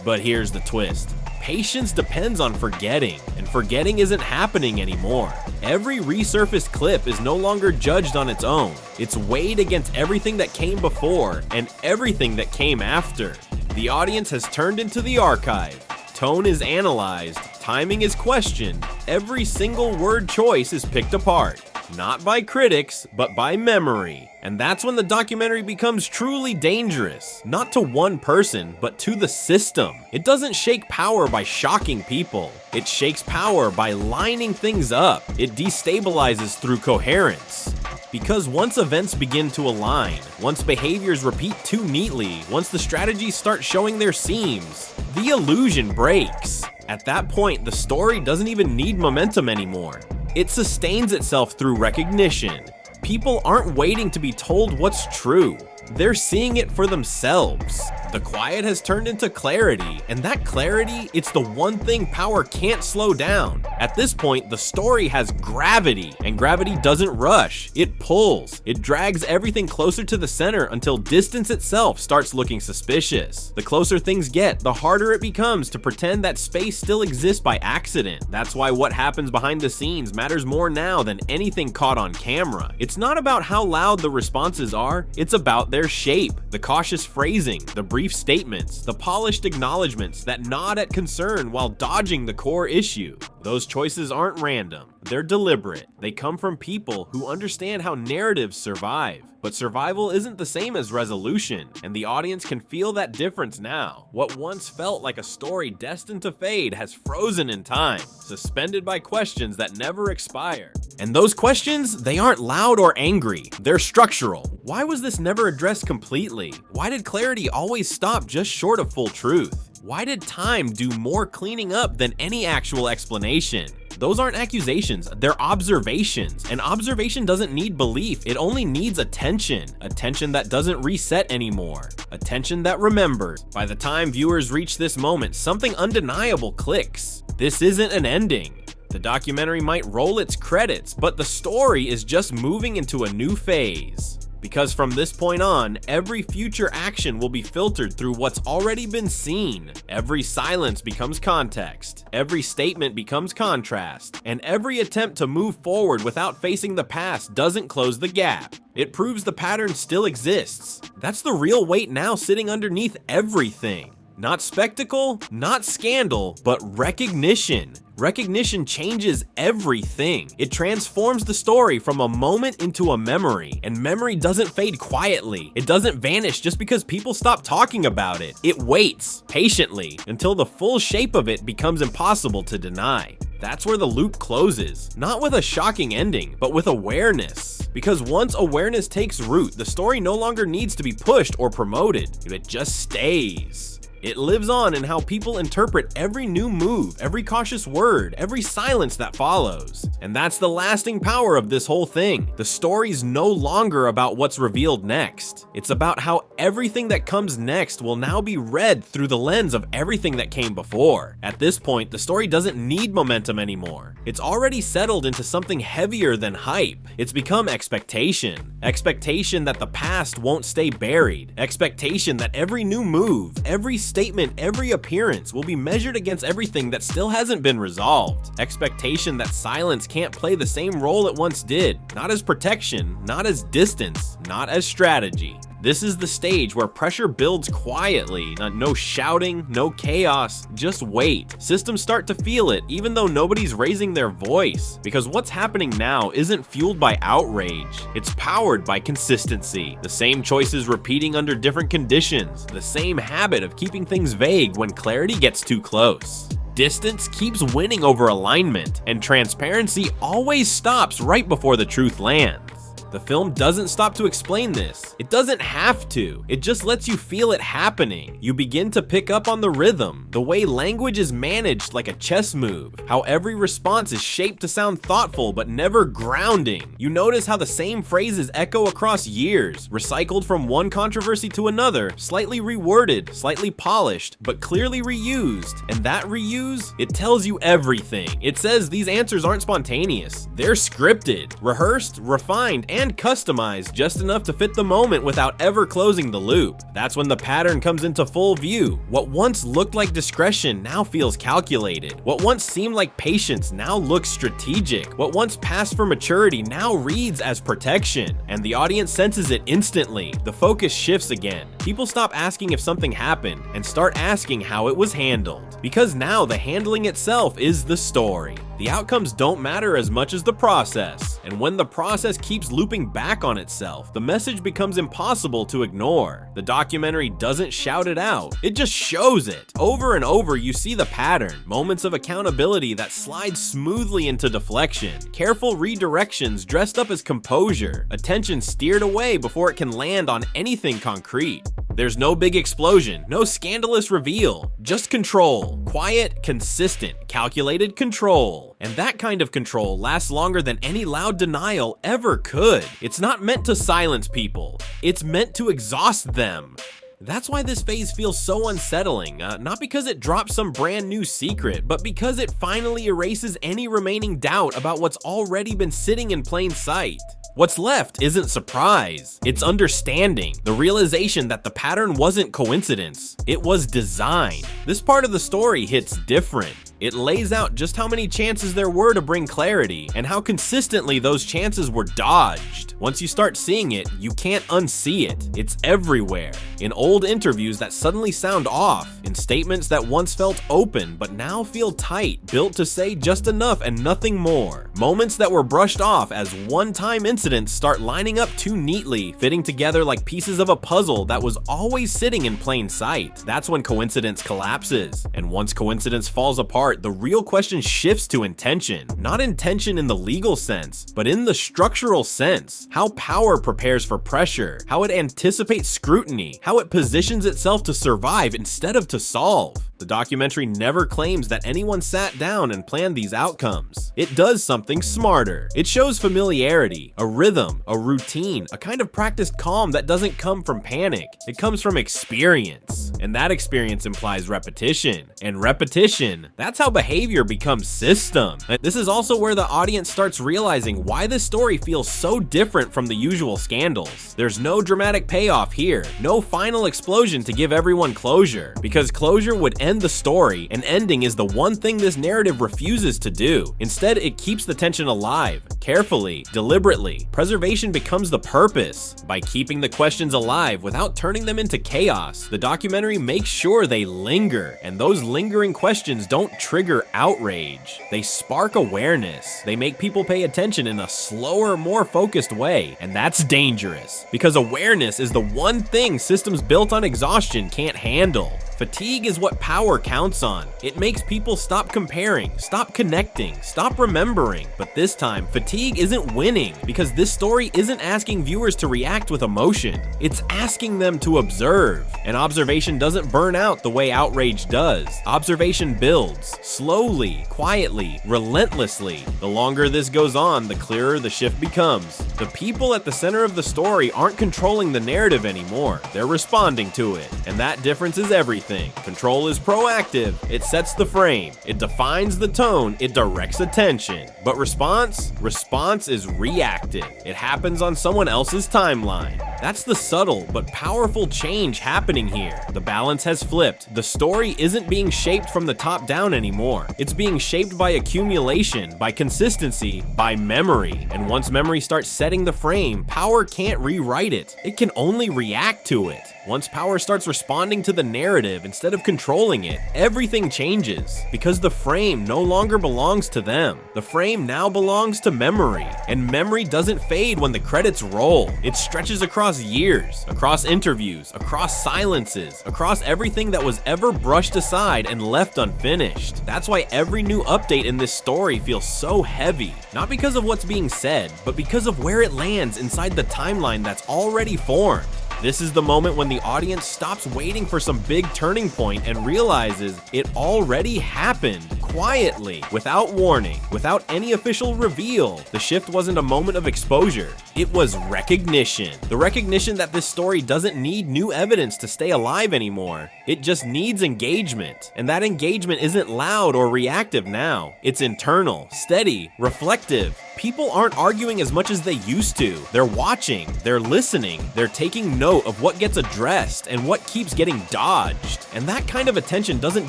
But here's the twist. Patience depends on forgetting, and forgetting isn't happening anymore. Every resurfaced clip is no longer judged on its own. It's weighed against everything that came before and everything that came after. The audience has turned into the archive. Tone is analyzed, timing is questioned, every single word choice is picked apart. Not by critics, but by memory. And that's when the documentary becomes truly dangerous. Not to one person, but to the system. It doesn't shake power by shocking people. It shakes power by lining things up. It destabilizes through coherence. Because once events begin to align, once behaviors repeat too neatly, once the strategies start showing their seams, the illusion breaks. At that point, the story doesn't even need momentum anymore. It sustains itself through recognition. People aren't waiting to be told what's true. They're seeing it for themselves. The quiet has turned into clarity, and that clarity, it's the one thing power can't slow down. At this point, the story has gravity, and gravity doesn't rush. It pulls. It drags everything closer to the center until distance itself starts looking suspicious. The closer things get, the harder it becomes to pretend that space still exists by accident. That's why what happens behind the scenes matters more now than anything caught on camera. It's not about how loud the responses are, it's about their shape, the cautious phrasing, the brief statements, the polished acknowledgments that nod at concern while dodging the core issue. Those choices aren't random, they're deliberate. They come from people who understand how narratives survive. But survival isn't the same as resolution, and the audience can feel that difference now. What once felt like a story destined to fade has frozen in time, suspended by questions that never expire. And those questions, they aren't loud or angry, they're structural. Why was this never addressed completely? Why did clarity always stop just short of full truth? Why did time do more cleaning up than any actual explanation? Those aren't accusations, they're observations. And observation doesn't need belief, it only needs attention. Attention that doesn't reset anymore. Attention that remembers. By the time viewers reach this moment, something undeniable clicks. This isn't an ending. The documentary might roll its credits, but the story is just moving into a new phase. Because from this point on, every future action will be filtered through what's already been seen. Every silence becomes context, every statement becomes contrast, and every attempt to move forward without facing the past doesn't close the gap. It proves the pattern still exists. That's the real weight now sitting underneath everything. Not spectacle, not scandal, but recognition. Recognition changes everything. It transforms the story from a moment into a memory, and memory doesn't fade quietly. It doesn't vanish just because people stop talking about it. It waits patiently until the full shape of it becomes impossible to deny. That's where the loop closes, not with a shocking ending, but with awareness. Because once awareness takes root, the story no longer needs to be pushed or promoted. It just stays. It lives on in how people interpret every new move, every cautious word, every silence that follows. And that's the lasting power of this whole thing. The story's no longer about what's revealed next. It's about how everything that comes next will now be read through the lens of everything that came before. At this point, the story doesn't need momentum anymore. It's already settled into something heavier than hype. It's become expectation. Expectation that the past won't stay buried. Expectation that every new move, every statement, every appearance will be measured against everything that still hasn't been resolved. Expectation that silence can't play the same role it once did. Not as protection, not as distance, not as strategy. This is the stage where pressure builds quietly. No shouting, no chaos, just wait. Systems start to feel it, even though nobody's raising their voice. Because what's happening now isn't fueled by outrage. It's powered by consistency. The same choices repeating under different conditions. The same habit of keeping things vague when clarity gets too close. Distance keeps winning over alignment, and transparency always stops right before the truth lands. The film doesn't stop to explain this. It doesn't have to. It just lets you feel it happening. You begin to pick up on the rhythm, the way language is managed like a chess move, how every response is shaped to sound thoughtful but never grounding. You notice how the same phrases echo across years, recycled from one controversy to another, slightly reworded, slightly polished, but clearly reused. And that reuse, it tells you everything. It says these answers aren't spontaneous. They're scripted, rehearsed, refined, and customized just enough to fit the moment without ever closing the loop. That's when the pattern comes into full view. What once looked like discretion now feels calculated. What once seemed like patience now looks strategic. What once passed for maturity now reads as protection. And the audience senses it instantly. The focus shifts again. People stop asking if something happened and start asking how it was handled. Because now the handling itself is the story. The outcomes don't matter as much as the process. And when the process keeps looping back on itself, the message becomes impossible to ignore. The documentary doesn't shout it out, it just shows it. Over and over you see the pattern, moments of accountability that slide smoothly into deflection, careful redirections dressed up as composure, attention steered away before it can land on anything concrete. There's no big explosion, no scandalous reveal, just control. Quiet, consistent, calculated control. And that kind of control lasts longer than any loud denial ever could. It's not meant to silence people, it's meant to exhaust them. That's why this phase feels so unsettling, not because it drops some brand new secret, but because it finally erases any remaining doubt about what's already been sitting in plain sight. What's left isn't surprise, it's understanding, the realization that the pattern wasn't coincidence, it was design. This part of the story hits different. It lays out just how many chances there were to bring clarity, and how consistently those chances were dodged. Once you start seeing it, you can't unsee it. It's everywhere. In old interviews that suddenly sound off, in statements that once felt open but now feel tight, built to say just enough and nothing more. Moments that were brushed off as one-time incidents start lining up too neatly, fitting together like pieces of a puzzle that was always sitting in plain sight. That's when coincidence collapses. And once coincidence falls apart, the real question shifts to intention. Not intention in the legal sense, but in the structural sense. How power prepares for pressure, how it anticipates scrutiny, how it positions itself to survive instead of to solve. The documentary never claims that anyone sat down and planned these outcomes. It does something smarter. It shows familiarity, a rhythm, a routine, a kind of practiced calm that doesn't come from panic. It comes from experience. And that experience implies repetition. And repetition, that's how behavior becomes system. And this is also where the audience starts realizing why this story feels so different from the usual scandals. There's no dramatic payoff here, no final explosion to give everyone closure, because closure would end the story, an ending is the one thing this narrative refuses to do. Instead, it keeps the tension alive, carefully, deliberately. Preservation becomes the purpose. By keeping the questions alive without turning them into chaos, the documentary makes sure they linger, and those lingering questions don't trigger outrage. They spark awareness. They make people pay attention in a slower, more focused way, and that's dangerous, because awareness is the one thing systems built on exhaustion can't handle. Fatigue is what power counts on. It makes people stop comparing, stop connecting, stop remembering. But this time, fatigue isn't winning, because this story isn't asking viewers to react with emotion. It's asking them to observe. And observation doesn't burn out the way outrage does. Observation builds, slowly, quietly, relentlessly. The longer this goes on, the clearer the shift becomes. The people at the center of the story aren't controlling the narrative anymore. They're responding to it. And that difference is everything. Control is proactive, it sets the frame, it defines the tone, it directs attention. But response is reactive. It happens on someone else's timeline. That's the subtle but powerful change happening here. The balance has flipped. The story isn't being shaped from the top down anymore. It's being shaped by accumulation, by consistency, by memory. And once memory starts setting the frame, power can't rewrite it. It can only react to it. Once power starts responding to the narrative instead of controlling it, everything changes, because the frame no longer belongs to them. The frame now belongs to memory, and memory doesn't fade when the credits roll. It stretches across years, across interviews, across silences, across everything that was ever brushed aside and left unfinished. That's why every new update in this story feels so heavy, not because of what's being said, but because of where it lands inside the timeline that's already formed. This is the moment when the audience stops waiting for some big turning point and realizes it already happened, quietly, without warning, without any official reveal. The shift wasn't a moment of exposure, it was recognition. The recognition that this story doesn't need new evidence to stay alive anymore. It just needs engagement. And that engagement isn't loud or reactive now. It's internal, steady, reflective. People aren't arguing as much as they used to. They're watching, they're listening, they're taking note of what gets addressed and what keeps getting dodged. And that kind of attention doesn't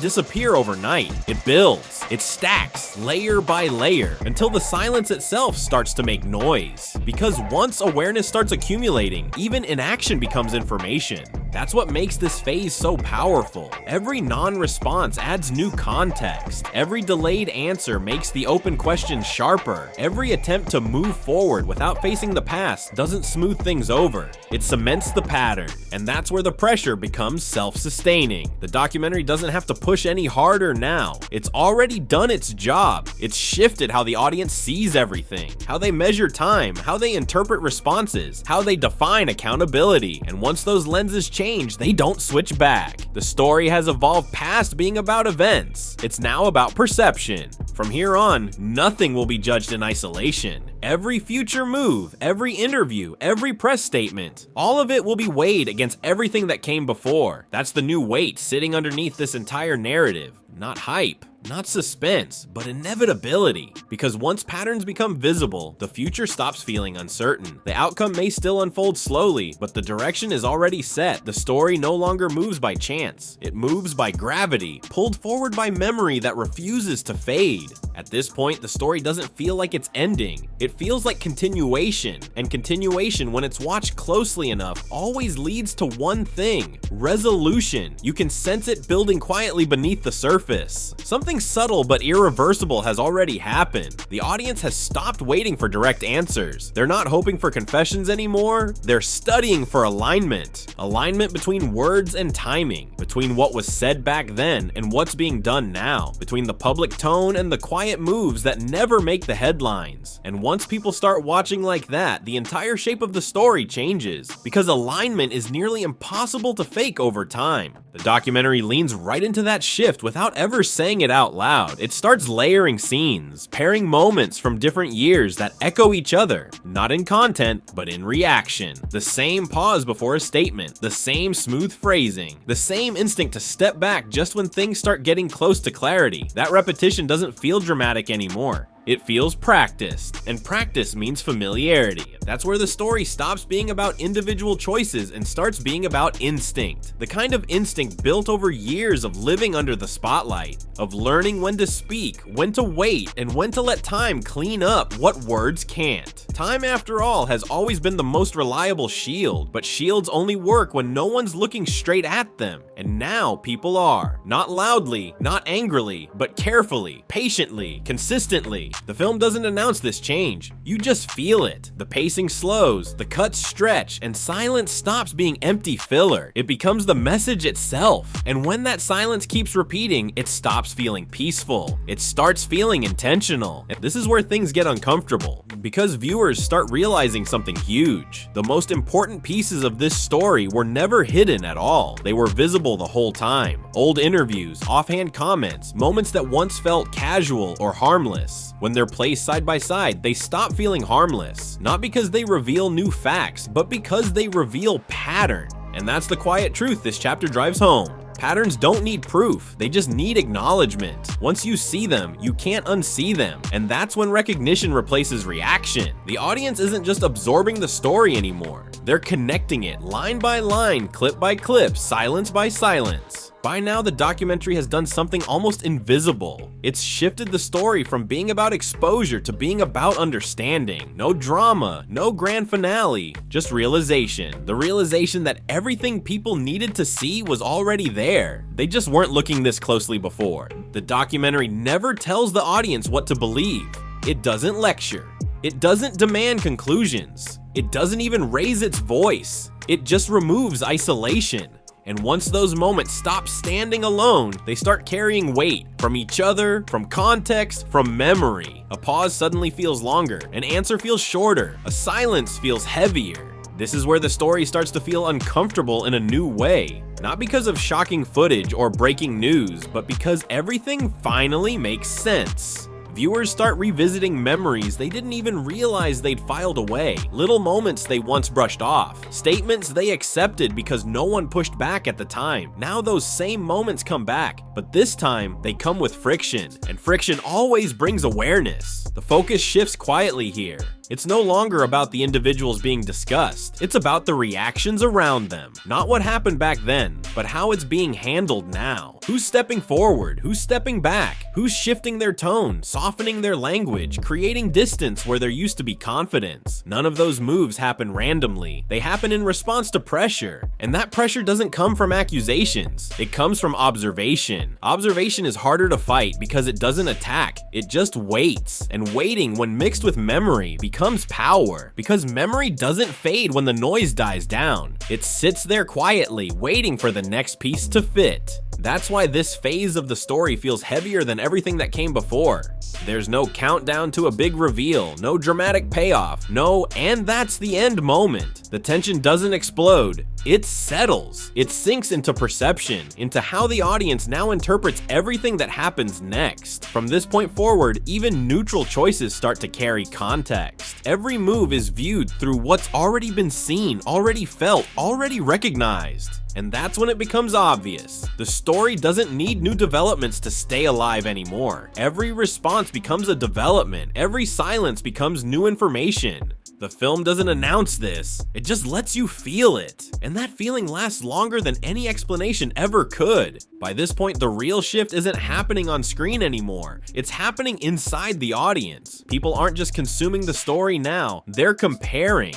disappear overnight. It builds, it stacks, layer by layer, until the silence itself starts to make noise. Because once awareness starts accumulating, even inaction becomes information. That's what makes this phase so powerful. Every non-response adds new context. Every delayed answer makes the open question sharper. Every attempt to move forward without facing the past doesn't smooth things over. It cements the pattern, and that's where the pressure becomes self-sustaining. The documentary doesn't have to push any harder now. It's already done its job. It's shifted how the audience sees everything, how they measure time, how they interpret responses, how they define accountability, and once those lenses change, they don't switch back. The story has evolved past being about events. It's now about perception. From here on, nothing will be judged in isolation. Every future move, every interview, every press statement, all of it will be weighed against everything that came before. That's the new weight sitting underneath this entire narrative. Not hype, not suspense, but inevitability. Because once patterns become visible, the future stops feeling uncertain. The outcome may still unfold slowly, but the direction is already set. The story no longer moves by chance. It moves by gravity, pulled forward by memory that refuses to fade. At this point, the story doesn't feel like it's ending. It feels like continuation, and continuation, when it's watched closely enough, always leads to one thing: resolution. You can sense it building quietly beneath the surface. Something subtle but irreversible has already happened. The audience has stopped waiting for direct answers. They're not hoping for confessions anymore. They're studying for alignment. Alignment between words and timing, between what was said back then and what's being done now, between the public tone and the quiet moves that never make the headlines. And once people start watching like that, the entire shape of the story changes, because alignment is nearly impossible to fake over time. The documentary leans right into that shift without ever saying it out loud. It starts layering scenes, pairing moments from different years that echo each other, not in content, but in reaction. The same pause before a statement, the same smooth phrasing, the same instinct to step back just when things start getting close to clarity. That repetition doesn't feel dramatic anymore. It feels practiced, and practice means familiarity. That's where the story stops being about individual choices and starts being about instinct. The kind of instinct built over years of living under the spotlight, of learning when to speak, when to wait, and when to let time clean up what words can't. Time, after all, has always been the most reliable shield, but shields only work when no one's looking straight at them. And now people are. Not loudly, not angrily, but carefully, patiently, consistently. The film doesn't announce this change. You just feel it. The pacing slows, the cuts stretch, and silence stops being empty filler. It becomes the message itself. And when that silence keeps repeating, it stops feeling peaceful. It starts feeling intentional. And this is where things get uncomfortable, because viewers start realizing something huge. The most important pieces of this story were never hidden at all. They were visible the whole time. Old interviews, offhand comments, moments that once felt casual or harmless. When they're placed side by side, they stop feeling harmless. Not because they reveal new facts, but because they reveal pattern. And that's the quiet truth this chapter drives home. Patterns don't need proof, they just need acknowledgement. Once you see them, you can't unsee them, and that's when recognition replaces reaction. The audience isn't just absorbing the story anymore, they're connecting it line by line, clip by clip, silence by silence. By now, the documentary has done something almost invisible. It's shifted the story from being about exposure to being about understanding. No drama, no grand finale, just realization. The realization that everything people needed to see was already there. They just weren't looking this closely before. The documentary never tells the audience what to believe. It doesn't lecture. It doesn't demand conclusions. It doesn't even raise its voice. It just removes isolation. And once those moments stop standing alone, they start carrying weight from each other, from context, from memory. A pause suddenly feels longer, an answer feels shorter, a silence feels heavier. This is where the story starts to feel uncomfortable in a new way. Not because of shocking footage or breaking news, but because everything finally makes sense. Viewers start revisiting memories they didn't even realize they'd filed away, little moments they once brushed off, statements they accepted because no one pushed back at the time. Now those same moments come back, but this time they come with friction, and friction always brings awareness. The focus shifts quietly here. It's no longer about the individuals being discussed. It's about the reactions around them. Not what happened back then, but how it's being handled now. Who's stepping forward? Who's stepping back? Who's shifting their tone, softening their language, creating distance where there used to be confidence? None of those moves happen randomly. They happen in response to pressure. And that pressure doesn't come from accusations. It comes from observation. Observation is harder to fight because it doesn't attack. It just waits. And waiting, when mixed with memory, becomes power, because memory doesn't fade when the noise dies down. It sits there quietly, waiting for the next piece to fit. That's why this phase of the story feels heavier than everything that came before. There's no countdown to a big reveal, no dramatic payoff, no "and that's the end" moment. The tension doesn't explode, it settles. It sinks into perception, into how the audience now interprets everything that happens next. From this point forward, even neutral choices start to carry context. Every move is viewed through what's already been seen, already felt, already recognized. And that's when it becomes obvious. The story doesn't need new developments to stay alive anymore. Every response becomes a development. Every silence becomes new information. The film doesn't announce this, it just lets you feel it. And that feeling lasts longer than any explanation ever could. By this point, the real shift isn't happening on screen anymore. It's happening inside the audience. People aren't just consuming the story now, they're comparing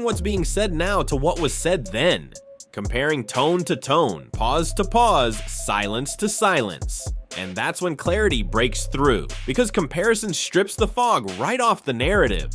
what's being said now to what was said then. Comparing tone to tone, pause to pause, silence to silence. And that's when clarity breaks through, because comparison strips the fog right off the narrative.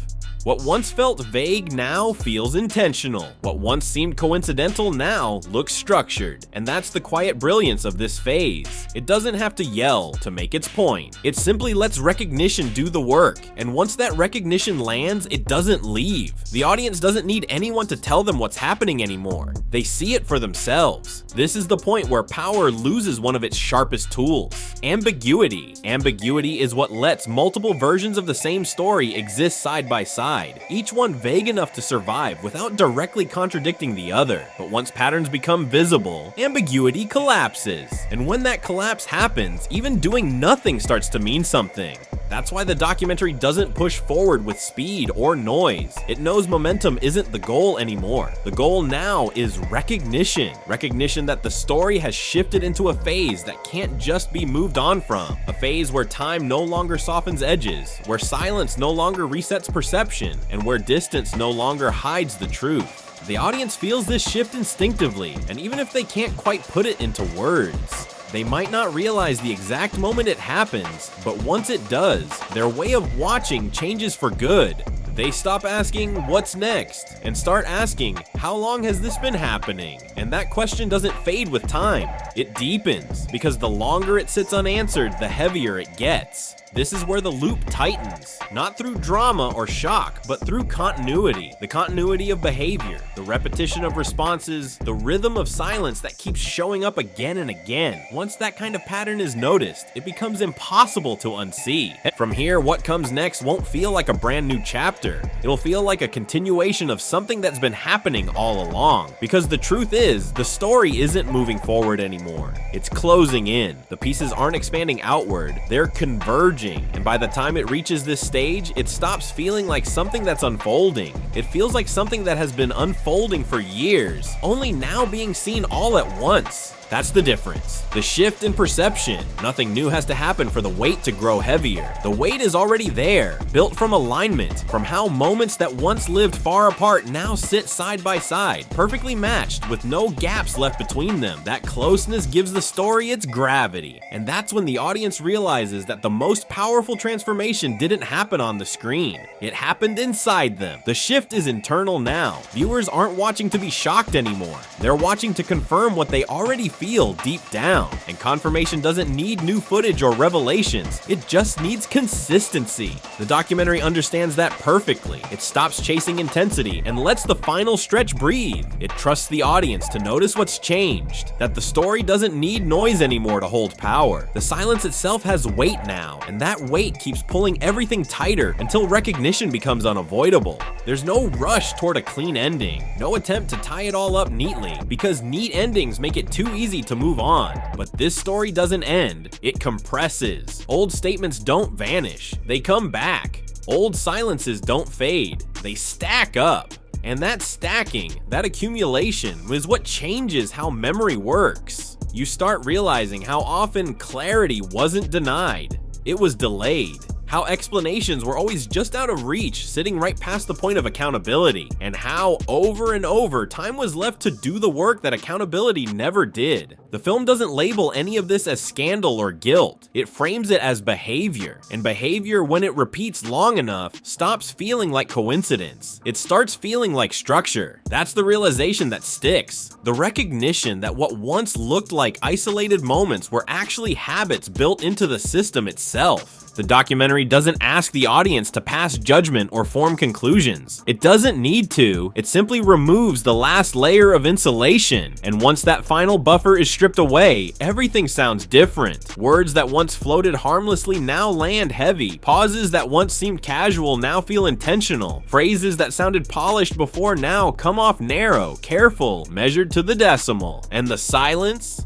What once felt vague now feels intentional. What once seemed coincidental now looks structured. And that's the quiet brilliance of this phase. It doesn't have to yell to make its point. It simply lets recognition do the work. And once that recognition lands, it doesn't leave. The audience doesn't need anyone to tell them what's happening anymore. They see it for themselves. This is the point where power loses one of its sharpest tools: ambiguity. Ambiguity is what lets multiple versions of the same story exist side by side, each one vague enough to survive without directly contradicting the other. But once patterns become visible, ambiguity collapses. And when that collapse happens, even doing nothing starts to mean something. That's why the documentary doesn't push forward with speed or noise. It knows momentum isn't the goal anymore. The goal now is recognition. Recognition that the story has shifted into a phase that can't just be moved on from. A phase where time no longer softens edges, where silence no longer resets perception, and where distance no longer hides the truth. The audience feels this shift instinctively, and even if they can't quite put it into words, they might not realize the exact moment it happens, but once it does, their way of watching changes for good. They stop asking, what's next? And start asking, how long has this been happening? And that question doesn't fade with time. It deepens, because the longer it sits unanswered, the heavier it gets. This is where the loop tightens, not through drama or shock, but through continuity. The continuity of behavior, the repetition of responses, the rhythm of silence that keeps showing up again and again. Once that kind of pattern is noticed, it becomes impossible to unsee. From here, what comes next won't feel like a brand new chapter. It'll feel like a continuation of something that's been happening all along. Because the truth is, the story isn't moving forward anymore. It's closing in. The pieces aren't expanding outward, they're converging. And by the time it reaches this stage, it stops feeling like something that's unfolding. It feels like something that has been unfolding for years, only now being seen all at once. That's the difference. The shift in perception. Nothing new has to happen for the weight to grow heavier. The weight is already there, built from alignment, from how moments that once lived far apart now sit side by side, perfectly matched with no gaps left between them. That closeness gives the story its gravity. And that's when the audience realizes that the most powerful transformation didn't happen on the screen. It happened inside them. The shift is internal now. Viewers aren't watching to be shocked anymore. They're watching to confirm what they already feel deep down. And confirmation doesn't need new footage or revelations, it just needs consistency. The documentary understands that perfectly. It stops chasing intensity and lets the final stretch breathe. It trusts the audience to notice what's changed, that the story doesn't need noise anymore to hold power. The silence itself has weight now, and that weight keeps pulling everything tighter until recognition becomes unavoidable. There's no rush toward a clean ending, no attempt to tie it all up neatly, because neat endings make it too easy to move on. But this story doesn't end, it compresses. Old statements don't vanish, they come back. Old silences don't fade, they stack up. And that stacking, that accumulation, is what changes how memory works. You start realizing how often clarity wasn't denied, it was delayed. How explanations were always just out of reach, sitting right past the point of accountability, and how, over and over, time was left to do the work that accountability never did. The film doesn't label any of this as scandal or guilt. It frames it as behavior, and behavior, when it repeats long enough, stops feeling like coincidence. It starts feeling like structure. That's the realization that sticks. The recognition that what once looked like isolated moments were actually habits built into the system itself. The documentary doesn't ask the audience to pass judgment or form conclusions. It doesn't need to, it simply removes the last layer of insulation. And once that final buffer is stripped away, everything sounds different. Words that once floated harmlessly now land heavy. Pauses that once seemed casual now feel intentional. Phrases that sounded polished before now come off narrow, careful, measured to the decimal. And the silence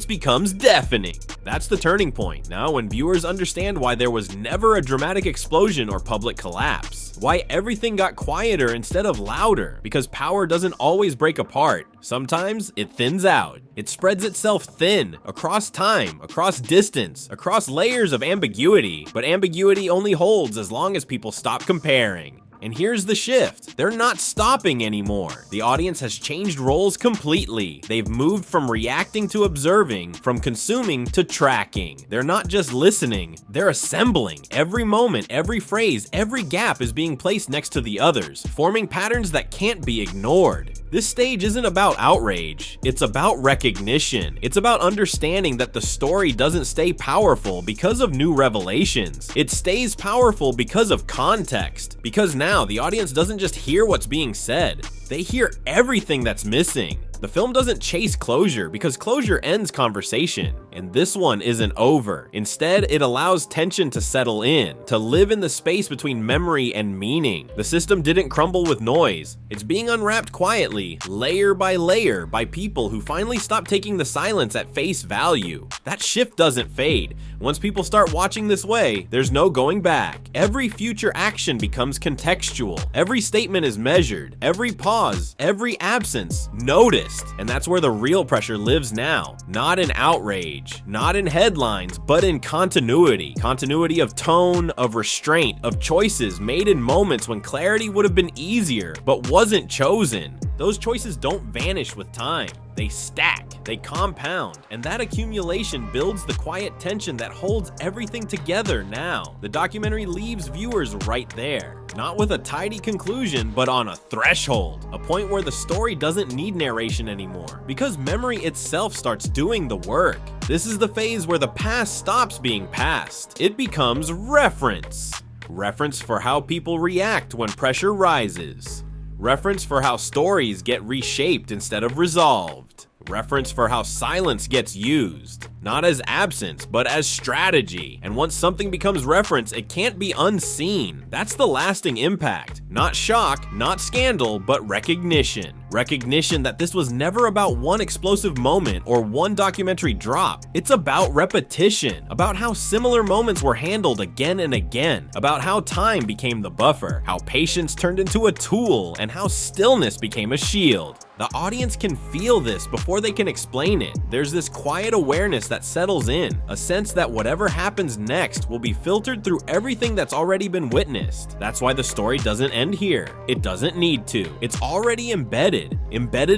becomes deafening. That's the turning point. Now, when viewers understand why there was never a dramatic explosion or public collapse, why everything got quieter instead of louder, because power doesn't always break apart. Sometimes it thins out. It spreads itself thin, across time, across distance, across layers of ambiguity, but ambiguity only holds as long as people stop comparing. And here's the shift. They're not stopping anymore. The audience has changed roles completely. They've moved from reacting to observing, from consuming to tracking. They're not just listening, they're assembling. Every moment, every phrase, every gap is being placed next to the others, forming patterns that can't be ignored. This stage isn't about outrage, it's about recognition. It's about understanding that the story doesn't stay powerful because of new revelations. It stays powerful because of context. Because now the audience doesn't just hear what's being said, they hear everything that's missing. The film doesn't chase closure because closure ends conversation, and this one isn't over. Instead, it allows tension to settle in, to live in the space between memory and meaning. The system didn't crumble with noise. It's being unwrapped quietly, layer by layer, by people who finally stop taking the silence at face value. That shift doesn't fade. Once people start watching this way, there's no going back. Every future action becomes contextual. Every statement is measured. Every pause, every absence, noticed. And that's where the real pressure lives now. Not in outrage, not in headlines, but in continuity. Continuity of tone, of restraint, of choices made in moments when clarity would have been easier, but wasn't chosen. Those choices don't vanish with time. They stack, they compound, and that accumulation builds the quiet tension that holds everything together now. The documentary leaves viewers right there, not with a tidy conclusion, but on a threshold, a point where the story doesn't need narration anymore, because memory itself starts doing the work. This is the phase where the past stops being past. It becomes reference. Reference for how people react when pressure rises. Reference for how stories get reshaped instead of resolved. Reference for how silence gets used, not as absence, but as strategy. And once something becomes reference, it can't be unseen. That's the lasting impact. Not shock, not scandal, but recognition. Recognition that this was never about one explosive moment or one documentary drop. It's about repetition, about how similar moments were handled again and again, about how time became the buffer, how patience turned into a tool, and how stillness became a shield. The audience can feel this before they can explain it. There's this quiet awareness that settles in, a sense that whatever happens next will be filtered through everything that's already been witnessed. That's why the story doesn't end here. It doesn't need to. It's already embedded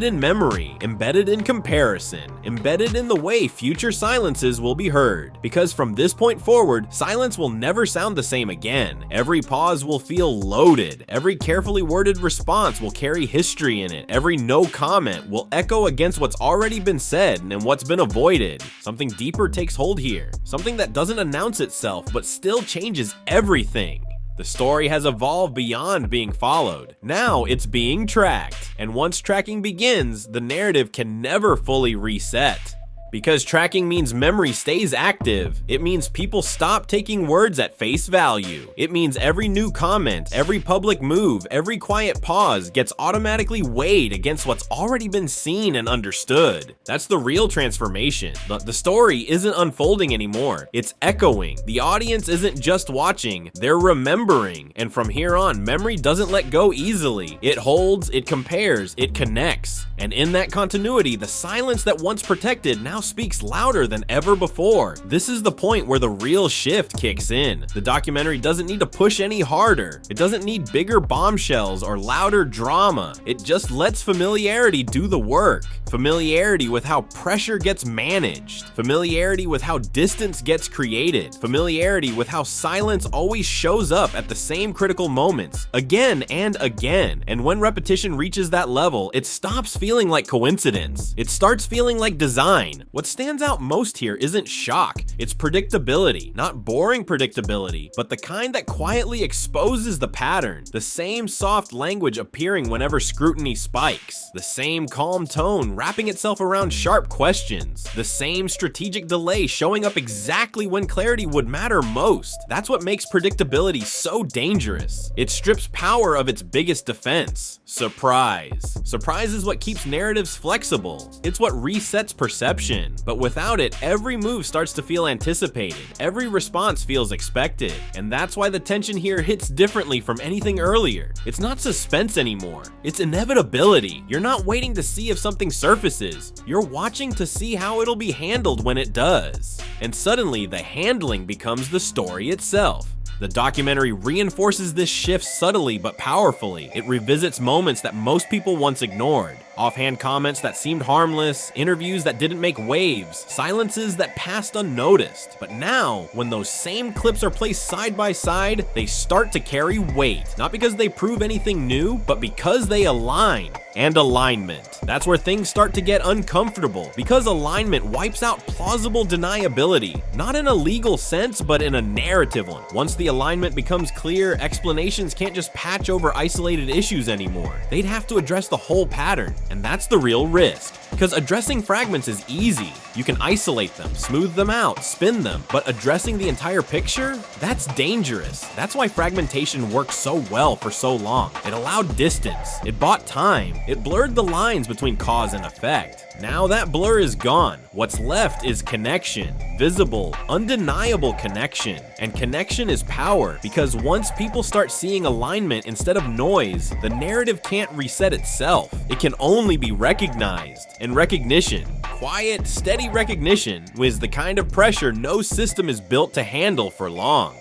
in memory, embedded in comparison, embedded in the way future silences will be heard. Because from this point forward, silence will never sound the same again. Every pause will feel loaded. Every carefully worded response will carry history in it. Every no comment will echo against what's already been said and what's been avoided. Something deeper takes hold here. Something that doesn't announce itself but still changes everything. The story has evolved beyond being followed. Now it's being tracked. And once tracking begins, the narrative can never fully reset. Because tracking means memory stays active. It means people stop taking words at face value. It means every new comment, every public move, every quiet pause gets automatically weighed against what's already been seen and understood. That's the real transformation. The story isn't unfolding anymore. It's echoing. The audience isn't just watching, they're remembering. And from here on, memory doesn't let go easily. It holds, it compares, it connects. And in that continuity, the silence that once protected now speaks louder than ever before. This is the point where the real shift kicks in. The documentary doesn't need to push any harder. It doesn't need bigger bombshells or louder drama. It just lets familiarity do the work. Familiarity with how pressure gets managed. Familiarity with how distance gets created. Familiarity with how silence always shows up at the same critical moments, again and again. And when repetition reaches that level, it stops feeling like coincidence. It starts feeling like design. What stands out most here isn't shock, it's predictability. Not boring predictability, but the kind that quietly exposes the pattern. The same soft language appearing whenever scrutiny spikes. The same calm tone wrapping itself around sharp questions. The same strategic delay showing up exactly when clarity would matter most. That's what makes predictability so dangerous. It strips power of its biggest defense: surprise. Surprise is what keeps narratives flexible. It's what resets perception. But without it, every move starts to feel anticipated. Every response feels expected. And that's why the tension here hits differently from anything earlier. It's not suspense anymore. It's inevitability. You're not waiting to see if something surfaces. You're watching to see how it'll be handled when it does. And suddenly, the handling becomes the story itself. The documentary reinforces this shift subtly but powerfully. It revisits moments that most people once ignored. Offhand comments that seemed harmless, interviews that didn't make waves, silences that passed unnoticed. But now, when those same clips are placed side by side, they start to carry weight. Not because they prove anything new, but because they align. And alignment. That's where things start to get uncomfortable, because alignment wipes out plausible deniability. Not in a legal sense, but in a narrative one. Once the alignment becomes clear, explanations can't just patch over isolated issues anymore. They'd have to address the whole pattern, and that's the real risk. Because addressing fragments is easy. You can isolate them, smooth them out, spin them, but addressing the entire picture? That's dangerous. That's why fragmentation worked so well for so long. It allowed distance, it bought time, it blurred the lines between cause and effect. Now that blur is gone. What's left is connection. Visible, undeniable connection. And connection is power, because once people start seeing alignment instead of noise, the narrative can't reset itself. It can only be recognized. And recognition, quiet, steady recognition, is the kind of pressure no system is built to handle for long.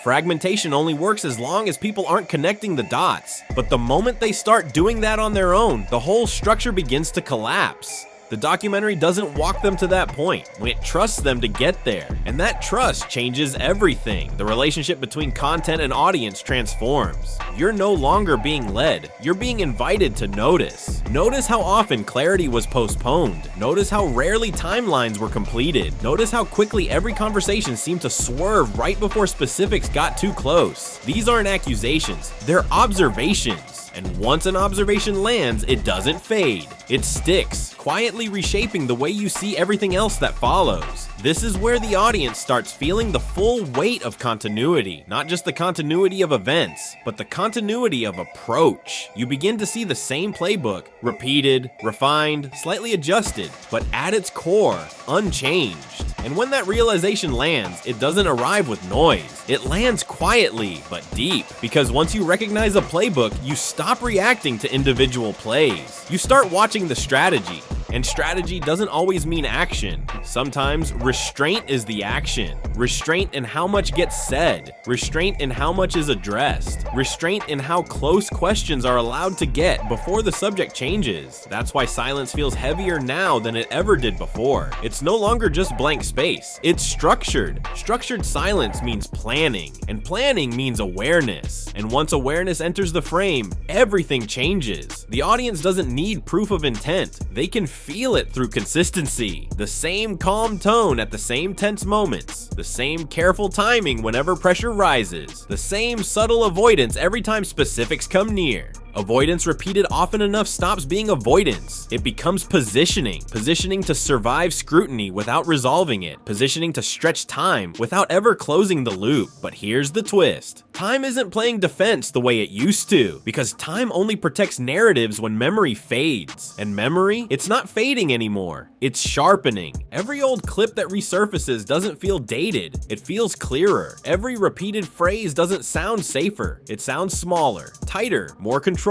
Fragmentation only works as long as people aren't connecting the dots. But the moment they start doing that on their own, the whole structure begins to collapse. The documentary doesn't walk them to that point. It trusts them to get there. And that trust changes everything. The relationship between content and audience transforms. You're no longer being led. You're being invited to notice. Notice how often clarity was postponed. Notice how rarely timelines were completed. Notice how quickly every conversation seemed to swerve right before specifics got too close. These aren't accusations. They're observations. And once an observation lands, it doesn't fade. It sticks, quietly reshaping the way you see everything else that follows. This is where the audience starts feeling the full weight of continuity. Not just the continuity of events, but the continuity of approach. You begin to see the same playbook, repeated, refined, slightly adjusted, but at its core, unchanged. And when that realization lands, it doesn't arrive with noise. It lands quietly, but deep. Because once you recognize a playbook, you stop reacting to individual plays. You start watching the strategy. And strategy doesn't always mean action. Sometimes restraint is the action. Restraint in how much gets said. Restraint in how much is addressed. Restraint in how close questions are allowed to get before the subject changes. That's why silence feels heavier now than it ever did before. It's no longer just blank space. It's structured. Structured silence means planning. And planning means awareness. And once awareness enters the frame, everything changes. The audience doesn't need proof of intent. They can feel it through consistency. The same calm tone at the same tense moments. The same careful timing whenever pressure rises. The same subtle avoidance every time specifics come near. Avoidance repeated often enough stops being avoidance. It becomes positioning. Positioning to survive scrutiny without resolving it. Positioning to stretch time without ever closing the loop. But here's the twist. Time isn't playing defense the way it used to, because time only protects narratives when memory fades. And memory, it's not fading anymore. It's sharpening. Every old clip that resurfaces doesn't feel dated. It feels clearer. Every repeated phrase doesn't sound safer. It sounds smaller, tighter, more controlled.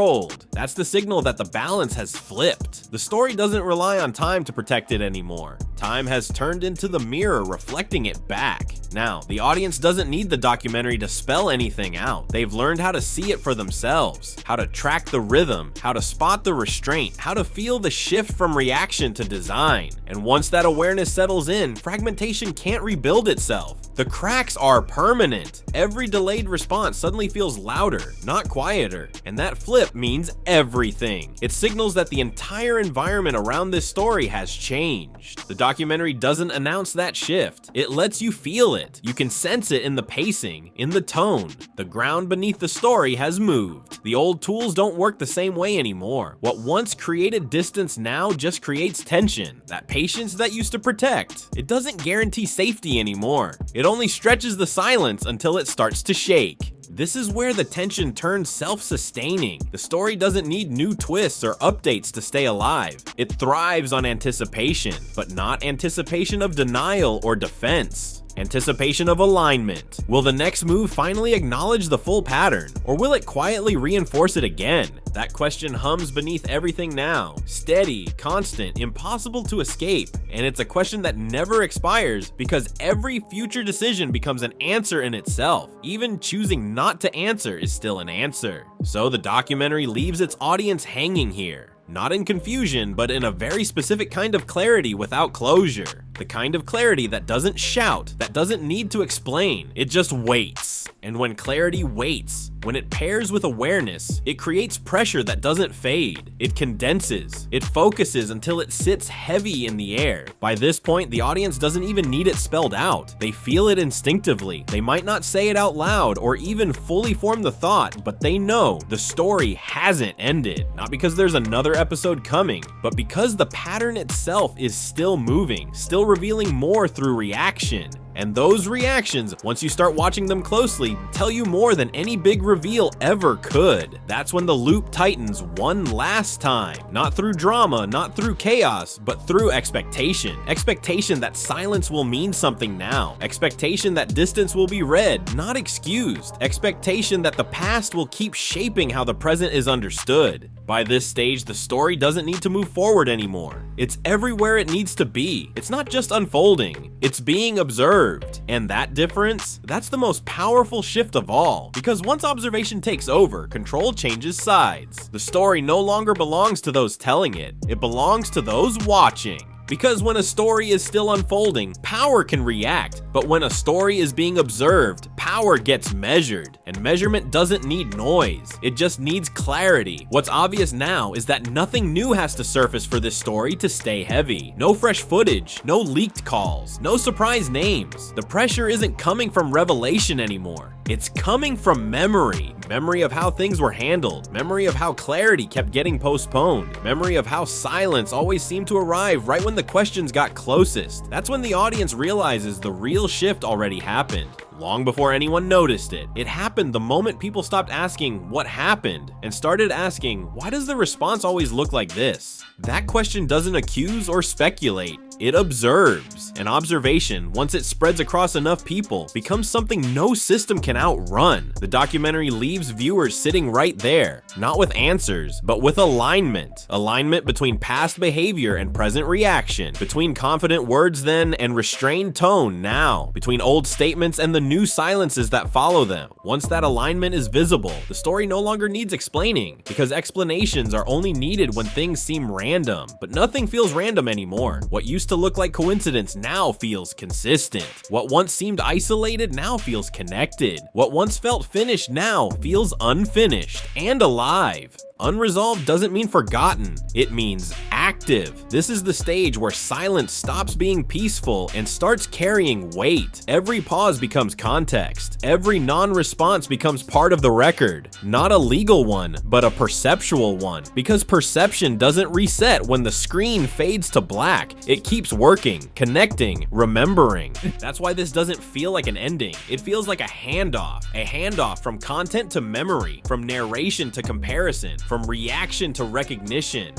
That's the signal that the balance has flipped. The story doesn't rely on time to protect it anymore. Time has turned into the mirror reflecting it back. Now, the audience doesn't need the documentary to spell anything out. They've learned how to see it for themselves, how to track the rhythm, how to spot the restraint, how to feel the shift from reaction to design. And once that awareness settles in, fragmentation can't rebuild itself. The cracks are permanent. Every delayed response suddenly feels louder, not quieter. And that flip means everything. It signals that the entire environment around this story has changed. The documentary doesn't announce that shift. It lets you feel it. You can sense it in the pacing, in the tone. The ground beneath the story has moved. The old tools don't work the same way anymore. What once created distance now just creates tension. That patience that used to protect. It doesn't guarantee safety anymore. It only stretches the silence until it starts to shake. This is where the tension turns self-sustaining. The story doesn't need new twists or updates to stay alive. It thrives on anticipation, but not anticipation of denial or defense. Anticipation of alignment. Will the next move finally acknowledge the full pattern, or will it quietly reinforce it again? That question hums beneath everything now. Steady, constant, impossible to escape. And it's a question that never expires, because every future decision becomes an answer in itself. Even choosing not to answer is still an answer. So the documentary leaves its audience hanging here. Not in confusion, but in a very specific kind of clarity without closure. The kind of clarity that doesn't shout, that doesn't need to explain, it just waits. And when clarity waits, when it pairs with awareness, it creates pressure that doesn't fade. It condenses, it focuses until it sits heavy in the air. By this point, the audience doesn't even need it spelled out. They feel it instinctively. They might not say it out loud or even fully form the thought, but they know the story hasn't ended. Not because there's another episode coming, but because the pattern itself is still moving, still revealing more through reaction. And those reactions, once you start watching them closely, tell you more than any big reveal ever could. That's when the loop tightens one last time. Not through drama, not through chaos, but through expectation. Expectation that silence will mean something now. Expectation that distance will be read, not excused. Expectation that the past will keep shaping how the present is understood. By this stage, the story doesn't need to move forward anymore. It's everywhere it needs to be. It's not just unfolding, it's being observed. And that difference, that's the most powerful shift of all. Because once observation takes over, control changes sides. The story no longer belongs to those telling it, it belongs to those watching. Because when a story is still unfolding, power can react, but when a story is being observed, power gets measured, and measurement doesn't need noise, it just needs clarity. What's obvious now is that nothing new has to surface for this story to stay heavy. No fresh footage, no leaked calls, no surprise names. The pressure isn't coming from revelation anymore. It's coming from memory. Memory of how things were handled, memory of how clarity kept getting postponed, memory of how silence always seemed to arrive right when the questions got closest. That's when the audience realizes the real shift already happened. Long before anyone noticed it. It happened the moment people stopped asking what happened and started asking, why does the response always look like this? That question doesn't accuse or speculate. It observes. And observation, once it spreads across enough people, becomes something no system can outrun. The documentary leaves viewers sitting right there, not with answers, but with alignment. Alignment between past behavior and present reaction, between confident words then and restrained tone now, between old statements and the new silences that follow them. Once that alignment is visible, the story no longer needs explaining, because explanations are only needed when things seem random. But nothing feels random anymore. What used to look like coincidence now feels consistent. What once seemed isolated now feels connected. What once felt finished now feels unfinished and alive. Unresolved doesn't mean forgotten, it means active. This is the stage where silence stops being peaceful and starts carrying weight. Every pause becomes context. Every non-response becomes part of the record. Not a legal one, but a perceptual one. Because perception doesn't reset when the screen fades to black. It keeps working, connecting, remembering. That's why this doesn't feel like an ending. It feels like a handoff from content to memory, from narration to comparison, from reaction to recognition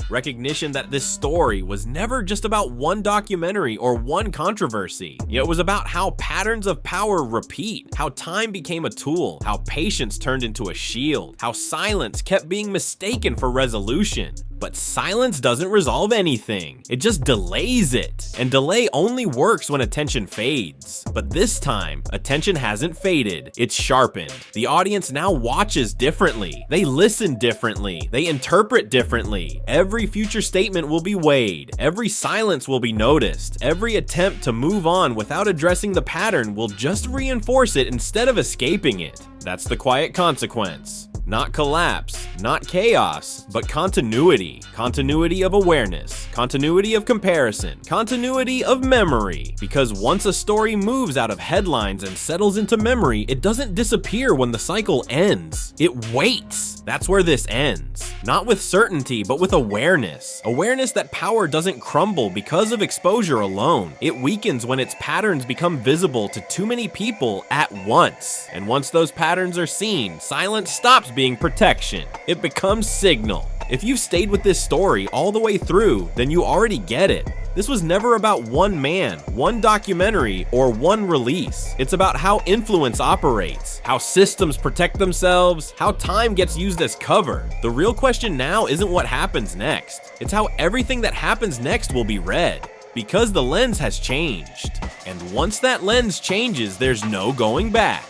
that this story was never just about one documentary or one controversy. It was about how patterns of power repeat, how time became a tool, how patience turned into a shield, how silence kept being mistaken for resolution. But silence doesn't resolve anything, it just delays it. And delay only works when attention fades. But this time, attention hasn't faded, it's sharpened. The audience now watches differently, they listen differently, they interpret differently. Every future statement will be weighed, every silence will be noticed, every attempt to move on without addressing the pattern will just reinforce it instead of escaping it. That's the quiet consequence. Not collapse, not chaos, but continuity. Continuity of awareness, continuity of comparison, continuity of memory. Because once a story moves out of headlines and settles into memory, it doesn't disappear when the cycle ends. It waits. That's where this ends. Not with certainty, but with awareness. Awareness that power doesn't crumble because of exposure alone. It weakens when its patterns become visible to too many people at once. And once those patterns are seen, silence stops being protection. It becomes signal. If you've stayed with this story all the way through, then you already get it. This was never about one man, one documentary, or one release. It's about how influence operates, how systems protect themselves, how time gets used as cover. The real question now isn't what happens next. It's how everything that happens next will be read. Because the lens has changed. And once that lens changes, there's no going back.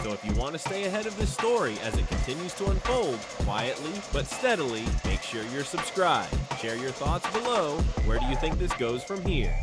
So if you want to stay ahead of this story as it continues to unfold, quietly but steadily, make sure you're subscribed. Share your thoughts below. Where do you think this goes from here?